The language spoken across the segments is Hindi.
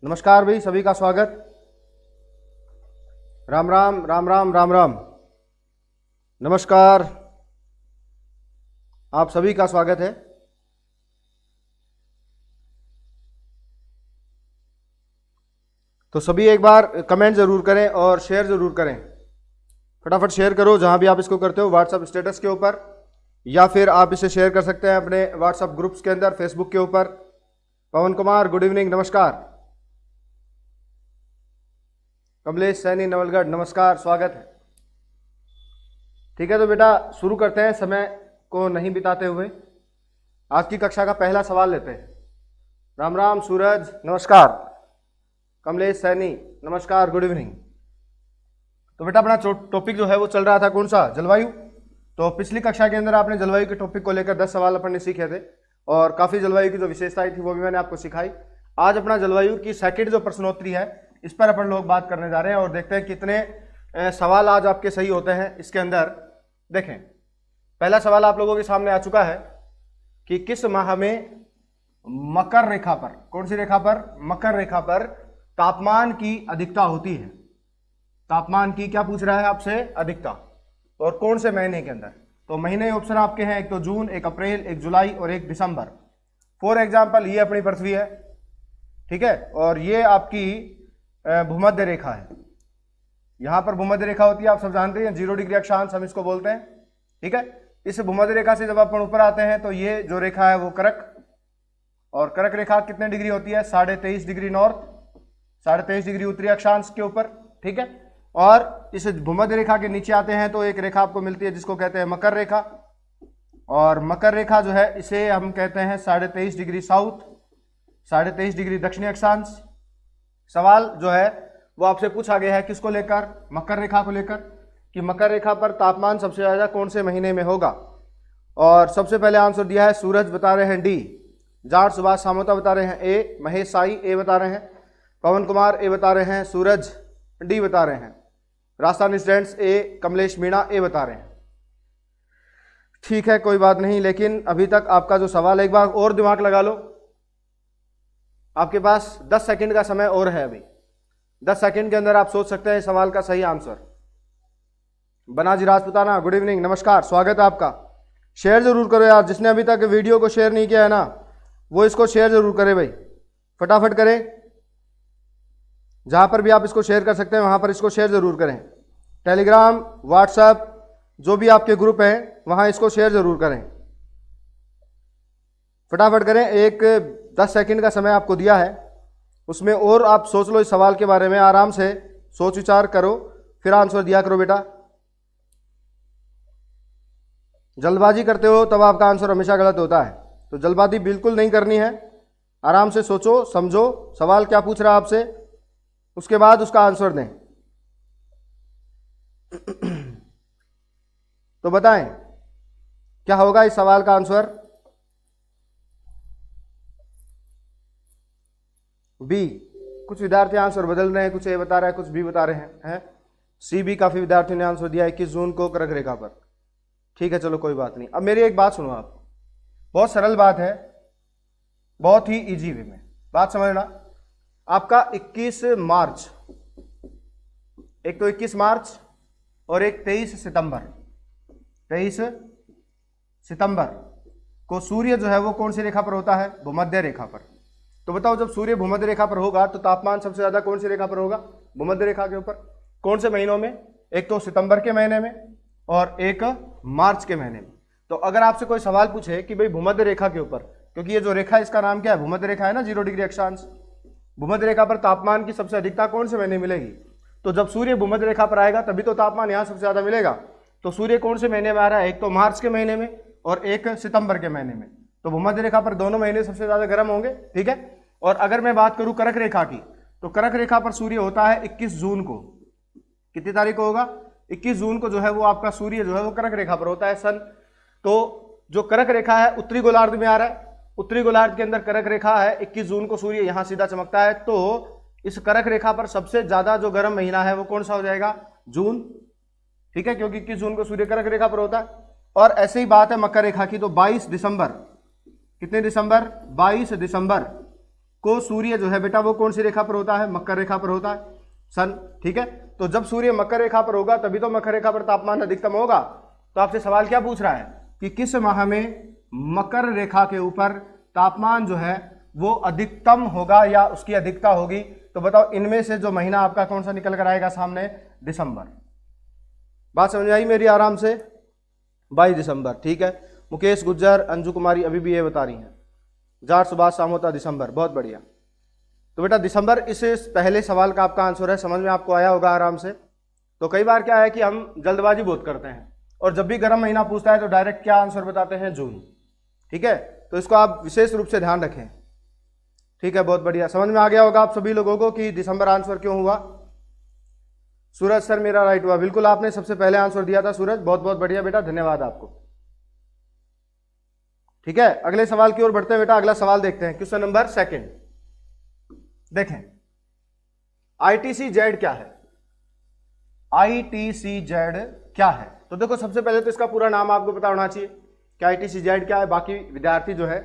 नमस्कार भाई, सभी का स्वागत। राम राम राम राम राम राम। नमस्कार, आप सभी का स्वागत है। तो सभी एक बार कमेंट जरूर करें और शेयर जरूर करें। फटाफट शेयर करो जहां भी आप इसको करते हो, व्हाट्सएप स्टेटस के ऊपर, या फिर आप इसे शेयर कर सकते हैं अपने व्हाट्सएप ग्रुप्स के अंदर, फेसबुक के ऊपर। पवन कुमार गुड इवनिंग, नमस्कार। कमलेश सैनी नवलगढ़, नमस्कार, स्वागत है। ठीक है, तो बेटा शुरू करते हैं, समय को नहीं बिताते हुए। आज की कक्षा का पहला सवाल लेते हैं। राम राम सूरज, नमस्कार। कमलेश सैनी नमस्कार, गुड इवनिंग। तो बेटा अपना टॉपिक जो है वो चल रहा था कौन सा, जलवायु। तो पिछली कक्षा के अंदर आपने जलवायु के टॉपिक को लेकर 10 सवाल अपन ने सीखे थे और काफी जलवायु की जो विशेषताएं थी वो भी मैंने आपको सिखाई। आज अपना जलवायु की सेकंड जो प्रश्नोत्तरी है इस पर अपन लोग बात करने जा रहे हैं और देखते हैं कितने सवाल आज आपके सही होते हैं इसके अंदर। देखें, पहला सवाल आप लोगों के सामने आ चुका है कि किस माह में मकर रेखा पर, कौन सी रेखा पर, मकर रेखा पर तापमान की अधिकता होती है। तापमान की क्या पूछ रहा है आपसे, अधिकता, और कौन से महीने के अंदर। तो महीने ऑप्शन आपके हैं, एक तो जून, एक अप्रैल, एक जुलाई और एक दिसंबर। फॉर एग्जाम्पल ये अपनी पृथ्वी है, ठीक है, और ये आपकी भूमध्य रेखा है। यहां पर भूमध्य रेखा होती है, आप सब जानते हैं, 0 डिग्री अक्षांश हम इसको बोलते हैं। ठीक है, इस भूमध्य रेखा से जब अपन ऊपर आते हैं तो ये जो रेखा है वो कर्क, और कर्क रेखा कितने डिग्री होती है, 23.5 डिग्री नॉर्थ, 23.5 डिग्री उत्तरी अक्षांश के ऊपर। ठीक है, और इस भूमध्य रेखा के नीचे आते हैं तो एक रेखा आपको मिलती है जिसको कहते हैं मकर रेखा, और मकर रेखा जो है इसे हम कहते हैं 23.5 डिग्री साउथ, 23.5 डिग्री दक्षिणी अक्षांश। सवाल जो है वो आपसे पूछा गया है किसको लेकर, मकर रेखा को लेकर, कि मकर रेखा पर तापमान सबसे ज्यादा कौन से महीने में होगा। और सबसे पहले आंसर दिया है सूरज, बता रहे हैं डी। जाट सुभाष सामोता बता रहे हैं ए, महेश साई ए बता रहे हैं, पवन कुमार ए बता रहे हैं, सूरज डी बता रहे हैं, राजस्थान स्टूडेंट्स ए, कमलेश मीणा ए बता रहे हैं। ठीक है, कोई बात नहीं, लेकिन अभी तक आपका जो सवाल, एक बार और दिमाग लगा लो, आपके पास 10 सेकंड का समय और है। अभी 10 सेकंड के अंदर आप सोच सकते हैं सवाल का सही answer. Banaji Rajputana good evening, नमस्कार, स्वागत है आपका। शेयर जरूर करो यार, जिसने अभी तक वीडियो को शेयर नहीं किया है ना वो इसको शेयर जरूर करे भाई, फटाफट करें। जहां पर भी आप इसको शेयर कर सकते हैं वहां पर इसको शेयर जरूर करें। टेलीग्राम, व्हाट्सएप, जो भी आपके ग्रुप हैं वहां इसको शेयर जरूर करें, फटाफट करें। एक 10 सेकंड का समय आपको दिया है, उसमें और आप सोच लो इस सवाल के बारे में, आराम से सोच विचार करो, फिर आंसर दिया करो बेटा। जल्दबाजी करते हो तब आपका आंसर हमेशा गलत होता है, तो जल्दबाजी बिल्कुल नहीं करनी है। आराम से सोचो, समझो सवाल क्या पूछ रहा है आपसे, उसके बाद उसका आंसर दें। तो बताएं क्या होगा इस सवाल का आंसर। बी, कुछ विद्यार्थी आंसर बदल रहे हैं, कुछ ए बता रहा है, कुछ बी बता रहे हैं। सी भी काफी विद्यार्थियों ने आंसर दिया 21 जून को कर्क रेखा पर। ठीक है, चलो कोई बात नहीं। अब मेरी एक बात सुनो आप, बहुत सरल बात है, बहुत ही इजी वे में बात समझना। आपका 21 मार्च, एक तो 21 मार्च और एक 23 सितंबर, 23 सितंबर को सूर्य जो है वो कौन सी रेखा पर होता है, भूमध्य रेखा पर। तो बताओ, जब सूर्य भूमध्य रेखा पर होगा तो तापमान सबसे ज्यादा कौन सी रेखा पर होगा, भूमध्य रेखा के ऊपर। कौन से महीनों में, एक तो सितंबर के महीने में और एक मार्च के महीने में। तो अगर आपसे कोई सवाल पूछे कि भाई भूमध्य रेखा के ऊपर, क्योंकि ये जो रेखा इसका नाम क्या है, भूमध्य रेखा है ना, 0 डिग्री अक्षांश, भूमध्य रेखा पर तापमान की सबसे अधिकता कौन से महीने मिलेगी। तो जब सूर्य भूमध्य रेखा पर आएगा तभी तो तापमान यहाँ सबसे ज्यादा मिलेगा। तो सूर्य कौन से महीने में आ रहा है, एक तो मार्च के महीने में और एक सितंबर के महीने में। तो भूमध्य रेखा पर दोनों महीने सबसे ज्यादा गर्म होंगे। ठीक है, और अगर मैं बात करूं कर्क रेखा की, तो कर्क रेखा पर सूर्य होता है 21 जून को। कितनी तारीख को होगा, 21 जून को जो है वो आपका सूर्य जो है वो कर्क रेखा पर होता है, सन। तो जो कर्क रेखा है उत्तरी गोलार्ध में आ रहा है, उत्तरी गोलार्ध के अंदर कर्क रेखा है, 21 जून को सूर्य यहां सीधा चमकता है। तो इस कर्क रेखा पर सबसे ज्यादा जो गर्म महीना है वो कौन सा हो जाएगा, जून। ठीक है, क्योंकि 21 जून को सूर्य कर्क रेखा पर होता है। और ऐसे ही बात है मकर रेखा की, तो 22 दिसंबर, कितने दिसंबर, 22 दिसंबर को सूर्य जो है बेटा वो कौन सी रेखा पर होता है? मकर रेखा पर होता है, सन। ठीक है, तो जब सूर्य मकर रेखा पर होगा तभी तो मकर रेखा पर तापमान अधिकतम होगा। तो आपसे सवाल क्या पूछ रहा है कि किस माह में मकर रेखा के ऊपर तापमान जो है वो अधिकतम होगा या उसकी अधिकता होगी? तो बताओ इनमें से जो महीना आपका कौन सा निकल कर आएगा सामने? दिसंबर। बात समझ आई मेरी आराम से? 22 दिसंबर। ठीक है, मुकेश गुज्जर, अंजू कुमारी अभी भी ये बता रही हैं, जार सुभाष सामोता दिसंबर, बहुत बढ़िया। तो बेटा दिसंबर इस पहले सवाल का आपका आंसर है, समझ में आपको आया होगा आराम से। तो कई बार क्या है कि हम जल्दबाजी बहुत करते हैं और जब भी गर्म महीना पूछता है तो डायरेक्ट क्या आंसर बताते हैं? जून। ठीक है, तो इसको आप विशेष रूप से ध्यान रखें। ठीक है, बहुत बढ़िया, समझ में आ गया होगा आप सभी लोगों को कि दिसंबर आंसर क्यों हुआ। सूरज सर मेरा राइट हुआ, बिल्कुल आपने सबसे पहले आंसर दिया था सूरज, बहुत बहुत बढ़िया बेटा, धन्यवाद आपको। ठीक है, अगले सवाल की ओर बढ़ते हैं बेटा। अगला सवाल देखते हैं, क्वेश्चन नंबर 2। देखें ITC-Z क्या है? ITC-Z क्या है? तो देखो सबसे पहले तो इसका पूरा नाम आपको पता होना चाहिए कि ITC-Z क्या है। बाकी विद्यार्थी जो है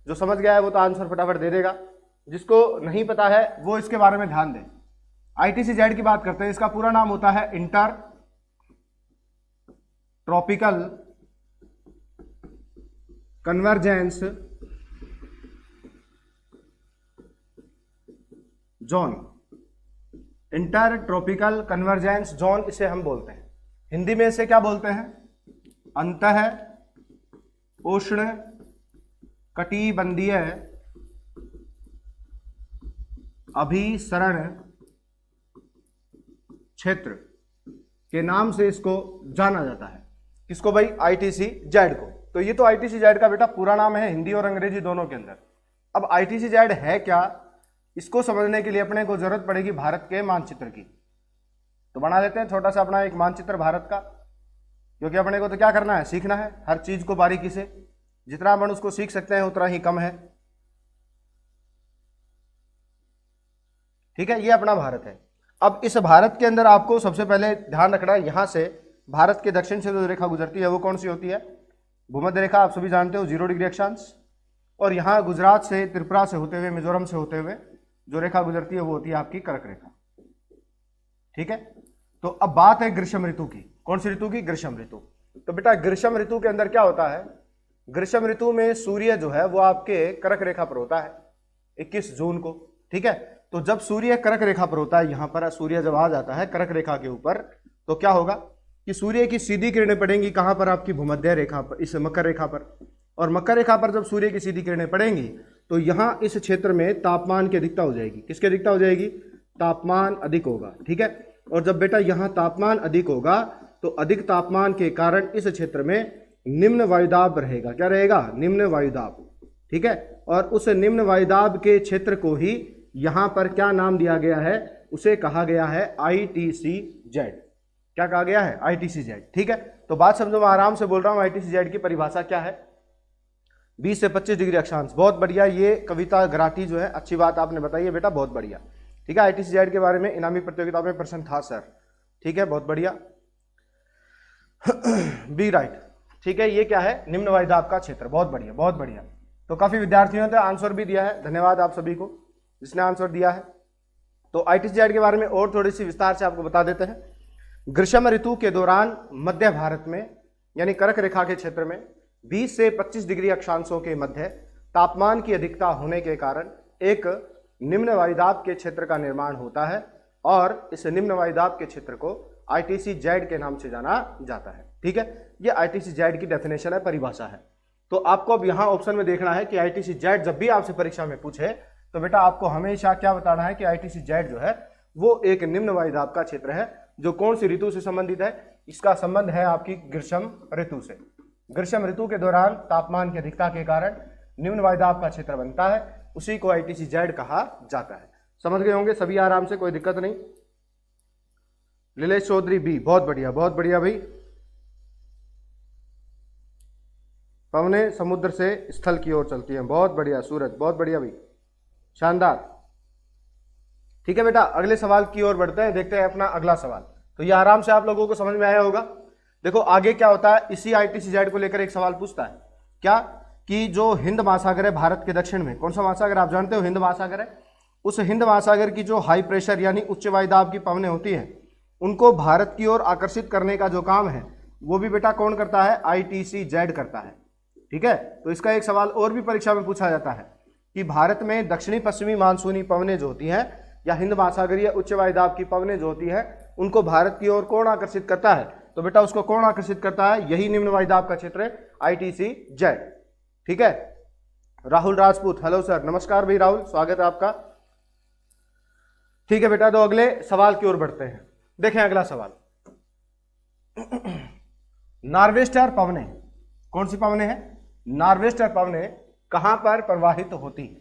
जो समझ गया है वो तो आंसर फटाफट दे देगा, जिसको नहीं पता है वो इसके बारे में ध्यान दे। ITC-Z की बात करते हैं, इसका पूरा नाम होता है inter tropical convergence zone. Inter tropical convergence zone इसे हम बोलते हैं, हिंदी में इसे क्या बोलते हैं? अंतः उष्ण कटिबंधीय अभिसरण क्षेत्र के नाम से इसको जाना जाता है। किसको भाई? ITC-Z को। तो ये तो ITC-Z का बेटा पूरा नाम है हिंदी और अंग्रेजी दोनों के अंदर। अब ITC-Z है क्या, इसको समझने के लिए अपने को जरूरत पड़ेगी भारत के मानचित्र की। तो बना लेते हैं छोटा सा अपना एक मानचित्र भारत का, क्योंकि अपने को तो क्या करना है? सीखना है हर चीज को बारीकी से। जितना अपन उसको सीख सकते हैं उतना ही कम है। ठीक है, ये अपना भारत है। अब इस भारत के अंदर आपको सबसे पहले ध्यान रखना है, यहां से भारत के दक्षिण से जो रेखा गुजरती है वो कौन सी होती है? भूमध्य रेखा। आप सभी जानते हो 0 डिग्री अक्षांश। और यहाँ गुजरात से, त्रिपुरा से होते हुए, मिजोरम से होते हुए जो रेखा गुजरती है वो होती है आपकी कर्क रेखा। ठीक है, तो अब बात है ग्रीष्म ऋतु की। कौन सी ऋतु की? ग्रीष्म ऋतु। तो बेटा ग्रीष्म ऋतु के अंदर क्या होता है? ग्रीष्म ऋतु में सूर्य जो है वो आपके कर्क रेखा पर होता है 21 जून को। ठीक है, तो जब सूर्य कर्क रेखा पर होता है, यहां पर सूर्य जब आ जाता है कर्क रेखा के ऊपर, तो क्या होगा कि सूर्य की सीधी किरणें पड़ेंगी कहां पर? आपकी भूमध्य रेखा पर, इस मकर रेखा पर। और मकर रेखा पर जब सूर्य की सीधी किरणें पड़ेंगी तो यहां इस क्षेत्र में तापमान की अधिकता हो जाएगी। किसकी अधिकता हो जाएगी? तापमान अधिक होगा। ठीक है, और जब बेटा यहां तापमान अधिक होगा तो अधिक तापमान के कारण इस क्षेत्र में निम्न वायुदाब रहेगा। क्या रहेगा? निम्न वायुदाब। ठीक है, और उस निम्न वायुदाब के क्षेत्र को ही यहां पर क्या नाम दिया गया है? उसे कहा गया है ITC-Z। क्या कहा गया है? ITC-Z। ठीक है, तो बात समझो, मैं आराम से बोल रहा हूं। ITC-Z की परिभाषा क्या है? 20 से 25 डिग्री अक्षांश। बहुत बढ़िया, ये कविता गराटी जो है, अच्छी बात आपने बताई है बेटा, बहुत बढ़िया। ठीक है, ITC-Z के बारे में इनामी प्रतियोगिता में प्रश्न था सर। ठीक है, बहुत बढ़िया। Be right. ठीक है, ये क्या है? निम्न वायुदाब का क्षेत्र। बहुत बढ़िया, बहुत बढ़िया। तो काफी विद्यार्थियों ने आंसर भी दिया है, धन्यवाद आप सभी को जिसने आंसर दिया है। तो ITC-Z के बारे में और थोड़ी सी विस्तार से आपको बता देते हैं। ग्रीष्म ऋतु के दौरान मध्य भारत में यानी कर्क रेखा के क्षेत्र में 20 से 25 डिग्री अक्षांशों के मध्य तापमान की अधिकता होने के कारण एक निम्न वायुदाब के क्षेत्र का निर्माण होता है और इस निम्न वायुदाब के क्षेत्र को ITC-Z के नाम से जाना जाता है। ठीक है, ये ITC-Z की डेफिनेशन है, परिभाषा है। तो आपको अब यहाँ ऑप्शन में देखना है कि ITC-Z जब भी आपसे परीक्षा में पूछे तो बेटा आपको हमेशा क्या बताना है कि ITC-Z जो है वो एक निम्न वायुदाब का क्षेत्र है, जो कौन सी ऋतु से संबंधित है? इसका संबंध है आपकी ग्रीष्म ऋतु से। ग्रीष्म ऋतु के दौरान तापमान की अधिकता के कारण निम्न वायुदाब का क्षेत्र बनता है, उसी को ITC-Z कहा जाता है। समझ गए होंगे सभी आराम से, कोई दिक्कत नहीं। लीलेश चौधरी बी, बहुत बढ़िया, बहुत बढ़िया भाई। पवने समुद्र से स्थल की ओर चलती हैं, बहुत बढ़िया सूरज, बहुत बढ़िया भाई, शानदार। ठीक है बेटा, अगले सवाल की ओर बढ़ते हैं, देखते हैं अपना अगला सवाल। तो ये आराम से आप लोगों को समझ में आया होगा। देखो आगे क्या होता है, इसी ITC-Z को लेकर एक सवाल पूछता है क्या कि जो हिंद महासागर है भारत के दक्षिण में, कौन सा महासागर आप जानते हो? हिंद महासागर है। उस हिंद महासागर की जो हाई प्रेशर यानी उच्च वायुदाब की पवनें होती हैं, उनको भारत की ओर आकर्षित करने का जो काम है वो भी बेटा कौन करता है? ITCZ करता है। ठीक है, तो इसका एक सवाल और भी परीक्षा में पूछा जाता है कि भारत में दक्षिणी पश्चिमी मानसूनी पवनें जो होती हैं या हिंद महासागरीय उच्च वायुदाब की पवनें जो होती हैं, उनको भारत की ओर कौन आकर्षित करता है? तो बेटा उसको कौन आकर्षित करता है? यही निम्न वायुदाब का क्षेत्र है, ITCZ। ठीक है, राहुल राजपूत, हेलो सर, नमस्कार भाई राहुल, स्वागत है आपका। ठीक है बेटा, तो अगले सवाल की ओर बढ़ते हैं। देखें अगला सवाल, नॉर्वेस्टर पवनें, कौन सी पवनें हैं? नॉर्वेस्टर पवनें कहां पर प्रवाहित होती हैं?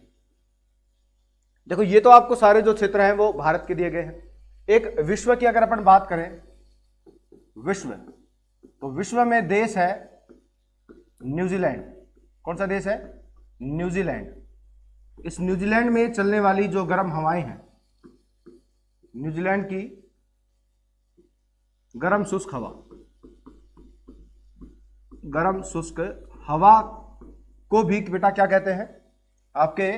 देखो ये तो आपको सारे जो क्षेत्र हैं वो भारत के दिए गए हैं। एक विश्व की अगर अपन बात करें, विश्व, तो विश्व में देश है न्यूजीलैंड। कौन सा देश है? न्यूजीलैंड। इस न्यूजीलैंड में चलने वाली जो गर्म हवाएं हैं, न्यूजीलैंड की गर्म शुष्क हवा, गर्म शुष्क हवा को भी बेटा क्या कहते हैं? आपके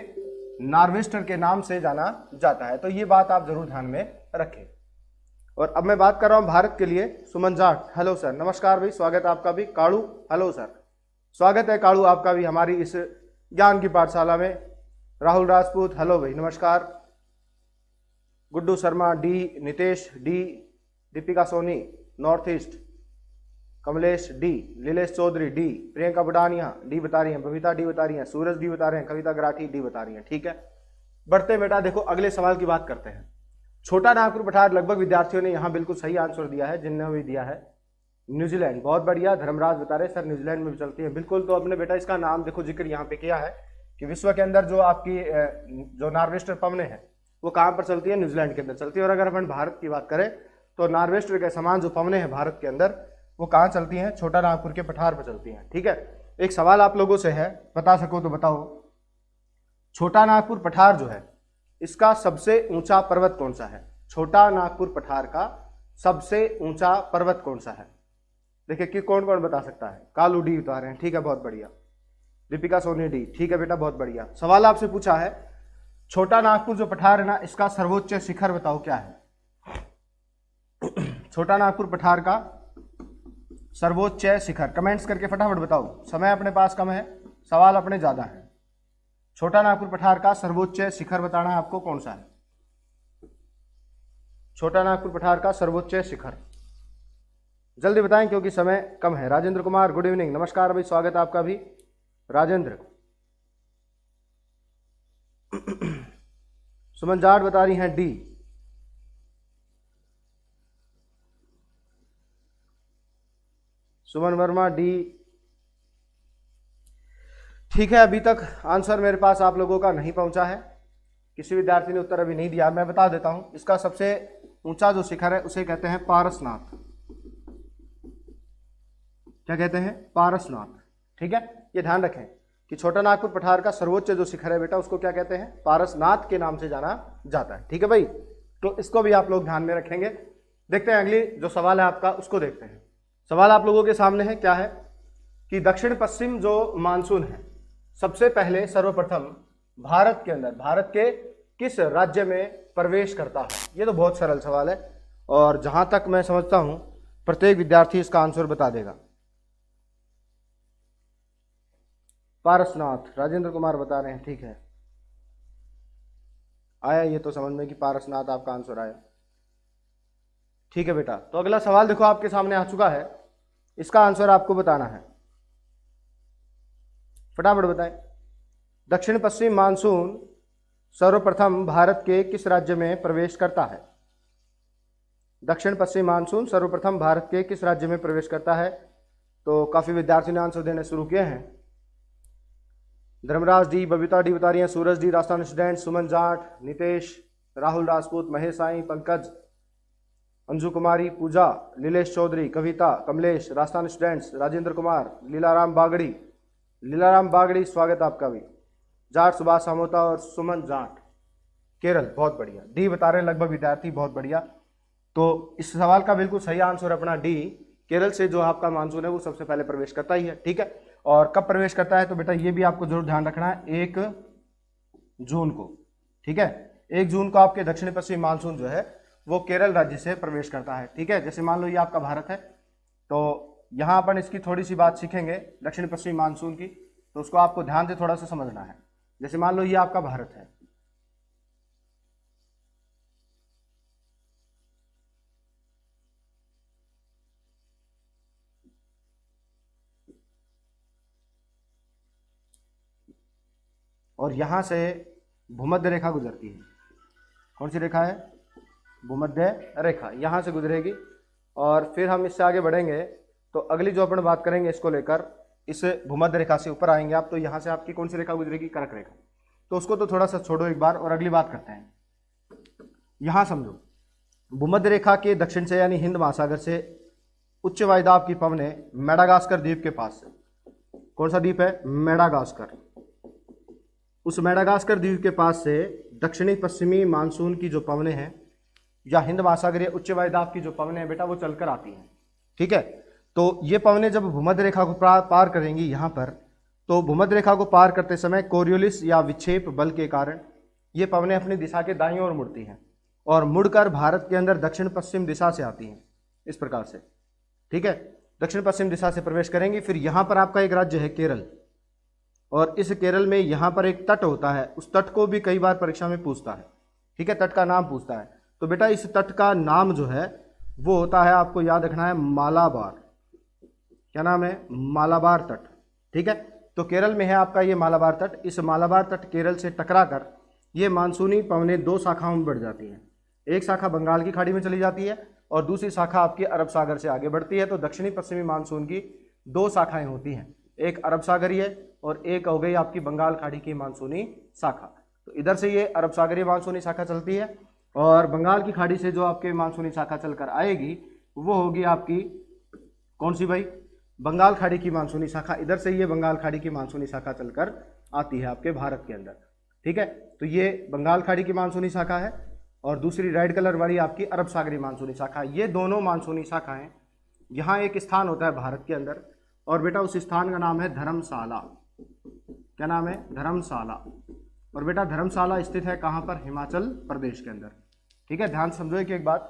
नॉर्वेस्टर के नाम से जाना जाता है। तो ये बात आप जरूर ध्यान में रखें। और अब मैं बात कर रहा हूं भारत के लिए। सुमन जाट, हेलो सर, नमस्कार भाई, स्वागत है आपका भी। काड़ू, हेलो सर, स्वागत है काड़ू आपका भी हमारी इस ज्ञान की पाठशाला में। राहुल राजपूत, हेलो भाई, नमस्कार। गुड्डू शर्मा डी, नितेश डी, दीपिका सोनी नॉर्थ ईस्ट, कमलेश डी, लीलेश चौधरी डी, प्रियंका बुडानिया डी बता रही हैं, बबीता डी बता रही हैं, सूरज डी बता रहे हैं, कविता गराठी डी बता रही हैं। ठीक है, बढ़ते बेटा, देखो अगले सवाल की बात करते हैं। छोटा नागपुर पठार, लगभग विद्यार्थियों ने यहाँ बिल्कुल सही आंसर दिया है, जिनने भी दिया है न्यूजीलैंड, बहुत बढ़िया। धर्मराज बता रहे सर न्यूजीलैंड में भी चलती है, बिल्कुल। तो अपने बेटा इसका नाम देखो जिक्र यहाँ पे किया है कि विश्व के अंदर जो आपकी जो नॉर्वेस्टर पवनें हैं वो कहाँ पर चलती है? न्यूजीलैंड के अंदर चलती है। और अगर अपन भारत की बात करें तो नॉर्वेस्टर के समान जो पवनें हैं भारत के अंदर वो कहाँ चलती हैं? छोटा नागपुर के पठार पर चलती हैं। ठीक है, एक सवाल आप लोगों से है, बता सको तो बताओ, छोटा नागपुर पठार जो है इसका सबसे ऊंचा पर्वत कौन सा है? छोटा नागपुर पठार का सबसे ऊंचा पर्वत कौन सा है? देखिए कि कौन कौन बता सकता है? कालू डी बता रहे हैं, ठीक है, बहुत बढ़िया। दीपिका सोनी डी, ठीक है बेटा, बहुत बढ़िया। सवाल आपसे पूछा है छोटा नागपुर जो पठार है ना, इसका सर्वोच्च शिखर बताओ क्या है? छोटा नागपुर पठार का सर्वोच्च शिखर, कमेंट्स करके फटाफट बताओ, समय अपने पास कम है, सवाल अपने ज्यादा है। छोटा नागपुर पठार का सर्वोच्च शिखर बताना है आपको, कौन सा है? छोटा नागपुर पठार का सर्वोच्च शिखर, जल्दी बताएं क्योंकि समय कम है। राजेंद्र कुमार, गुड इवनिंग, नमस्कार भाई, स्वागत है आपका भी राजेंद्र। सुमन जाट बता रही हैं डी। सुमन वर्मा डी, ठीक है। अभी तक आंसर मेरे पास आप लोगों का नहीं पहुंचा है, किसी विद्यार्थी ने उत्तर अभी नहीं दिया। मैं बता देता हूं, इसका सबसे ऊंचा जो शिखर है उसे कहते हैं पारसनाथ। क्या कहते हैं? पारसनाथ। ठीक है, ये ध्यान रखें कि छोटा नागपुर पठार का सर्वोच्च जो शिखर है बेटा उसको क्या कहते हैं? पारसनाथ के नाम से जाना जाता है। ठीक है भाई, तो इसको भी आप लोग ध्यान में रखेंगे। देखते हैं अगली जो सवाल है आपका, उसको देखते हैं। सवाल आप लोगों के सामने है, क्या है कि दक्षिण पश्चिम जो मानसून है सबसे पहले सर्वप्रथम भारत के अंदर, भारत के किस राज्य में प्रवेश करता है? ये तो बहुत सरल सवाल है और जहां तक मैं समझता हूं प्रत्येक विद्यार्थी इसका आंसर बता देगा। पारसनाथ, राजेंद्र कुमार बता रहे हैं, ठीक है, आया ये तो समझ में कि पारसनाथ आपका आंसर आया। ठीक है बेटा, तो अगला सवाल देखो आपके सामने आ चुका है, इसका आंसर आपको बताना है, फटाफट बताएं। दक्षिण पश्चिम मानसून सर्वप्रथम भारत के किस राज्य में प्रवेश करता है? दक्षिण पश्चिम मानसून सर्वप्रथम भारत के किस राज्य में प्रवेश करता है? तो काफी विद्यार्थी ने आंसर देने शुरू किए हैं। धर्मराज डी, बबीता डी बता रही हैं, सूरज डी, राजस्थान स्टूडेंट, सुमन जाट, नितेश, राहुल राजपूत, महेश साई, पंकज, अंजू कुमारी, पूजा, लीलेश चौधरी, कविता, कमलेश, राजस्थान स्टूडेंट्स, राजेंद्र कुमार, लीलाराम बागड़ी, लीलाराम बागड़ी स्वागत आपका भी, जाट सुभाष सामोता और सुमन जाट, केरल, बहुत बढ़िया। डी बता रहे हैं लगभग विद्यार्थी, बहुत बढ़िया। तो इस सवाल का बिल्कुल सही आंसर अपना डी, केरल से जो आपका मानसून है वो सबसे पहले प्रवेश करता ही है। ठीक है, और कब प्रवेश करता है, तो बेटा ये भी आपको जरूर ध्यान रखना है, 1 जून को। ठीक है, 1 जून को आपके दक्षिण पश्चिमी मानसून जो है वो केरल राज्य से प्रवेश करता है। ठीक है, जैसे मान लो ये आपका भारत है, तो यहाँ अपन इसकी थोड़ी सी बात सीखेंगे दक्षिण पश्चिमी मानसून की, तो उसको आपको ध्यान से थोड़ा सा समझना है। जैसे मान लो ये आपका भारत है, और यहां से भूमध्य रेखा गुजरती है। कौन सी रेखा है? भूमध्य रेखा, यहां से गुजरेगी। और फिर हम इससे आगे बढ़ेंगे तो अगली जो अपन बात करेंगे इसको लेकर, इस भूमध्य रेखा से ऊपर आएंगे आप, तो यहाँ से आपकी कौन सी रेखा गुजरेगी? कर्क रेखा। तो उसको तो थोड़ा सा छोड़ो एक बार और अगली बात करते हैं। यहाँ समझो, भूमध्य रेखा के दक्षिण से यानी हिंद महासागर से उच्च वायुदाब की पवनें मेडागास्कर द्वीप के पास से, कौन सा द्वीप है? मेडागास्कर। उस मेडागास्कर द्वीप के पास से दक्षिणी पश्चिमी मानसून की जो पवनें हैं या हिंद महासागरीय उच्च वायुदाब की जो पवनें हैं बेटा वो चलकर आती हैं। ठीक है, तो ये पवनें जब भूमध्य रेखा को पार करेंगी यहाँ पर, तो भूमध्य रेखा को पार करते समय कोरियोलिस या विक्षेप बल के कारण ये पवनें अपनी दिशा के दाईं ओर मुड़ती हैं और मुड़कर भारत के अंदर दक्षिण पश्चिम दिशा से आती हैं, इस प्रकार से। ठीक है, दक्षिण पश्चिम दिशा से प्रवेश करेंगी। फिर यहाँ पर आपका एक राज्य है केरल, और इस केरल में यहाँ पर एक तट होता है, उस तट को भी कई बार परीक्षा में पूछता है। ठीक है, तट का नाम पूछता है, तो बेटा इस तट का नाम जो है वो होता है, आपको याद रखना है, मालाबार। क्या नाम है? मालाबार तट। ठीक है, तो केरल में है आपका ये मालाबार तट। इस मालाबार तट केरल से टकराकर ये मानसूनी पवनें 2 शाखाओं में बढ़ जाती हैं। एक शाखा बंगाल की खाड़ी में चली जाती है और दूसरी शाखा आपकी अरब सागर से आगे बढ़ती है। तो दक्षिणी पश्चिमी मानसून की 2 शाखाएं होती हैं, एक अरब सागरीय और एक हो गई आपकी बंगाल खाड़ी की मानसूनी शाखा। तो इधर से ये अरब सागरीय मानसूनी शाखा चलती है और बंगाल की खाड़ी से जो आपके मानसूनी शाखा चलकर आएगी वो होगी आपकी कौन सी भाई? बंगाल खाड़ी की मानसूनी शाखा। इधर से ये बंगाल खाड़ी की मानसूनी शाखा चलकर आती है आपके भारत के अंदर। ठीक है, तो ये बंगाल खाड़ी की मानसूनी शाखा है और दूसरी रेड कलर वाली आपकी अरब सागरीय मानसूनी शाखा। ये दोनों मानसूनी शाखाएं, यहाँ एक स्थान होता है भारत के अंदर और बेटा उस स्थान का नाम है धर्मशाला। क्या नाम है? धर्मशाला। और बेटा धर्मशाला स्थित है कहाँ पर? हिमाचल प्रदेश के अंदर। ठीक है, ध्यान समझो कि एक बात,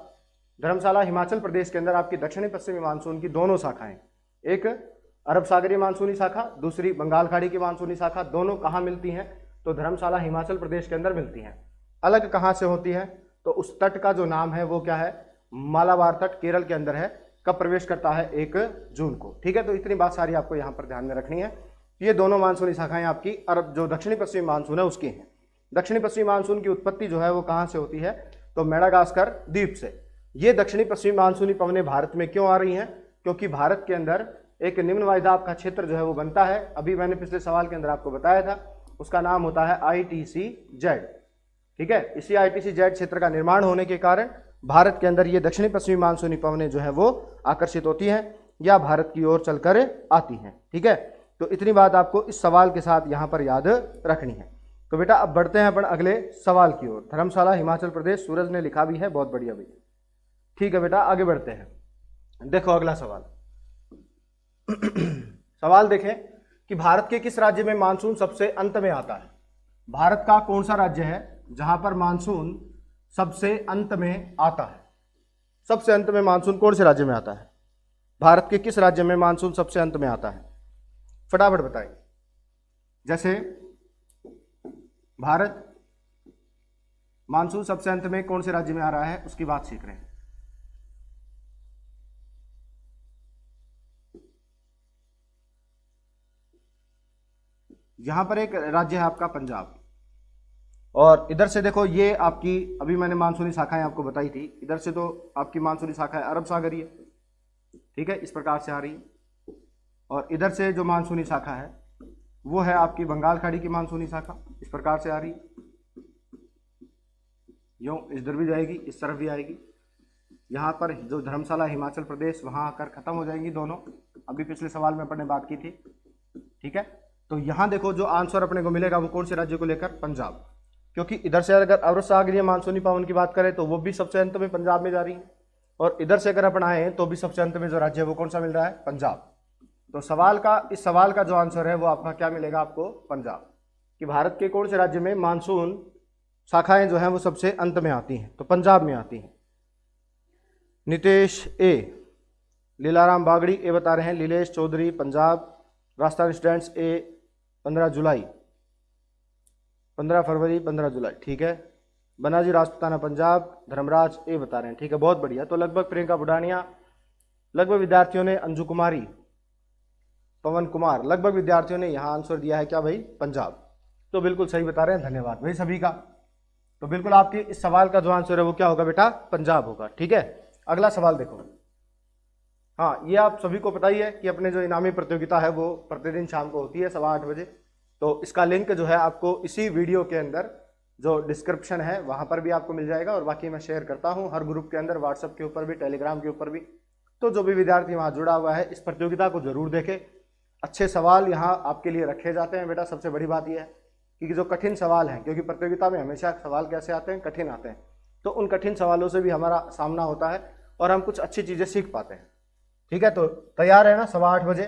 धर्मशाला हिमाचल प्रदेश के अंदर आपकी दक्षिणी पश्चिमी मानसून की दोनों शाखाएं, एक अरब सागरीय मानसूनी शाखा, दूसरी बंगाल खाड़ी की मानसूनी शाखा, दोनों कहाँ मिलती हैं? तो धर्मशाला हिमाचल प्रदेश के अंदर मिलती हैं। अलग कहाँ से होती है? तो उस तट का जो नाम है वो क्या है? मालाबार तट, केरल के अंदर है। कब प्रवेश करता है? 1 जून को। ठीक है, तो इतनी बात सारी आपको यहाँ पर ध्यान में रखनी है। ये दोनों मानसूनी शाखाएं आपकी अरब जो दक्षिणी पश्चिमी मानसून है उसकी हैं। दक्षिणी पश्चिमी मानसून की उत्पत्ति जो है वो कहाँ से होती है? तो मेडागास्कर द्वीप से। ये दक्षिणी पश्चिमी मानसूनी पवनें भारत में क्यों आ रही हैं? क्योंकि भारत के अंदर एक निम्न वायुदाब का क्षेत्र जो है वो बनता है। अभी मैंने पिछले सवाल के अंदर आपको बताया था, उसका नाम होता है ITCZ। ठीक है, इसी ITCZ क्षेत्र का निर्माण होने के कारण भारत के अंदर ये दक्षिणी पश्चिमी मानसूनी पवनें जो है वो आकर्षित होती हैं या भारत की ओर चलकर आती हैं। ठीक है, तो इतनी बात आपको इस सवाल के साथ यहाँ पर याद रखनी है। तो बेटा अब बढ़ते हैं अपन अगले सवाल की ओर। धर्मशाला हिमाचल प्रदेश, सूरज ने लिखा भी है, बहुत बढ़िया भैया। ठीक है बेटा, आगे बढ़ते हैं। देखो अगला सवाल सवाल देखें कि भारत के किस राज्य में मानसून सबसे अंत में आता है? भारत का कौन सा राज्य है जहां पर मानसून सबसे अंत में आता है? सबसे अंत में मानसून कौन से राज्य में आता है? भारत के किस राज्य में मानसून सबसे अंत में आता है? फटाफट बताइए। जैसे भारत मानसून सबसे अंत में कौन से राज्य में आ रहा है उसकी बात सीख रहे हैं। यहां पर एक राज्य है आपका पंजाब, और इधर से देखो ये आपकी अभी मैंने मानसूनी शाखाएं आपको बताई थी। इधर से तो आपकी मानसूनी शाखा है अरब सागरीय, ठीक है, इस प्रकार से आ रही है। और इधर से जो मानसूनी शाखा है वो है आपकी बंगाल खाड़ी की मानसूनी शाखा, इस प्रकार से आ रही है। यूं इधर भी जाएगी, इस तरफ भी आएगी। यहाँ पर जो धर्मशाला हिमाचल प्रदेश वहाँ आकर खत्म हो जाएंगी दोनों। अभी पिछले सवाल में अपन ने बात की थी, ठीक है। तो यहाँ देखो जो आंसर अपने को मिलेगा वो कौन से राज्य को लेकर? पंजाब। क्योंकि इधर से अगर अरब सागरीय मानसूनी पवन की बात करें तो वो भी सबसे अंत में पंजाब में जा रही है, और इधर से अगर अपन आए तो भी सबसे अंत में जो राज्य है वो कौन सा मिल रहा है? पंजाब। तो इस सवाल का जो आंसर है वो आपका क्या मिलेगा आपको, पंजाब। कि भारत के कौन से राज्य में मानसून शाखाएं जो हैं वो सबसे अंत में आती हैं, तो पंजाब में आती हैं। नितेश ए, लीलाराम बागड़ी ए बता रहे हैं, लीलेश चौधरी पंजाब, राजस्थान स्टूडेंट्स ए 15 जुलाई, 15 फरवरी 15 जुलाई, ठीक है। बनाजी राजपुताना पंजाब, धर्मराज ए बता रहे हैं, ठीक है, बहुत बढ़िया। तो लगभग प्रियंका बुडानिया, लगभग विद्यार्थियों ने, अंजू कुमारी, पवन कुमार, लगभग विद्यार्थियों ने यहाँ आंसर दिया है क्या भाई, पंजाब। तो बिल्कुल सही बता रहे हैं, धन्यवाद भाई सभी का। तो बिल्कुल आपके इस सवाल का जो आंसर है वो क्या होगा बेटा, पंजाब होगा, ठीक है। अगला सवाल देखो। हाँ, ये आप सभी को पता ही है कि अपने जो इनामी प्रतियोगिता है वो प्रतिदिन शाम को होती है 8:15 बजे। तो इसका लिंक जो है आपको इसी वीडियो के अंदर जो डिस्क्रिप्शन है वहाँ पर भी आपको मिल जाएगा, और बाकी मैं शेयर करता हूँ हर ग्रुप के अंदर, व्हाट्सएप के ऊपर भी, टेलीग्राम के ऊपर भी। तो जो भी विद्यार्थी वहाँ जुड़ा हुआ है इस प्रतियोगिता को जरूर देखें। अच्छे सवाल यहाँ आपके लिए रखे जाते हैं बेटा। सबसे बड़ी बात यह है कि जो कठिन सवाल हैं, क्योंकि प्रतियोगिता में हमेशा सवाल कैसे आते हैं, कठिन आते हैं, तो उन कठिन सवालों से भी हमारा सामना होता है और हम कुछ अच्छी चीज़ें सीख पाते हैं, ठीक है। तो तैयार है ना, 8:15 बजे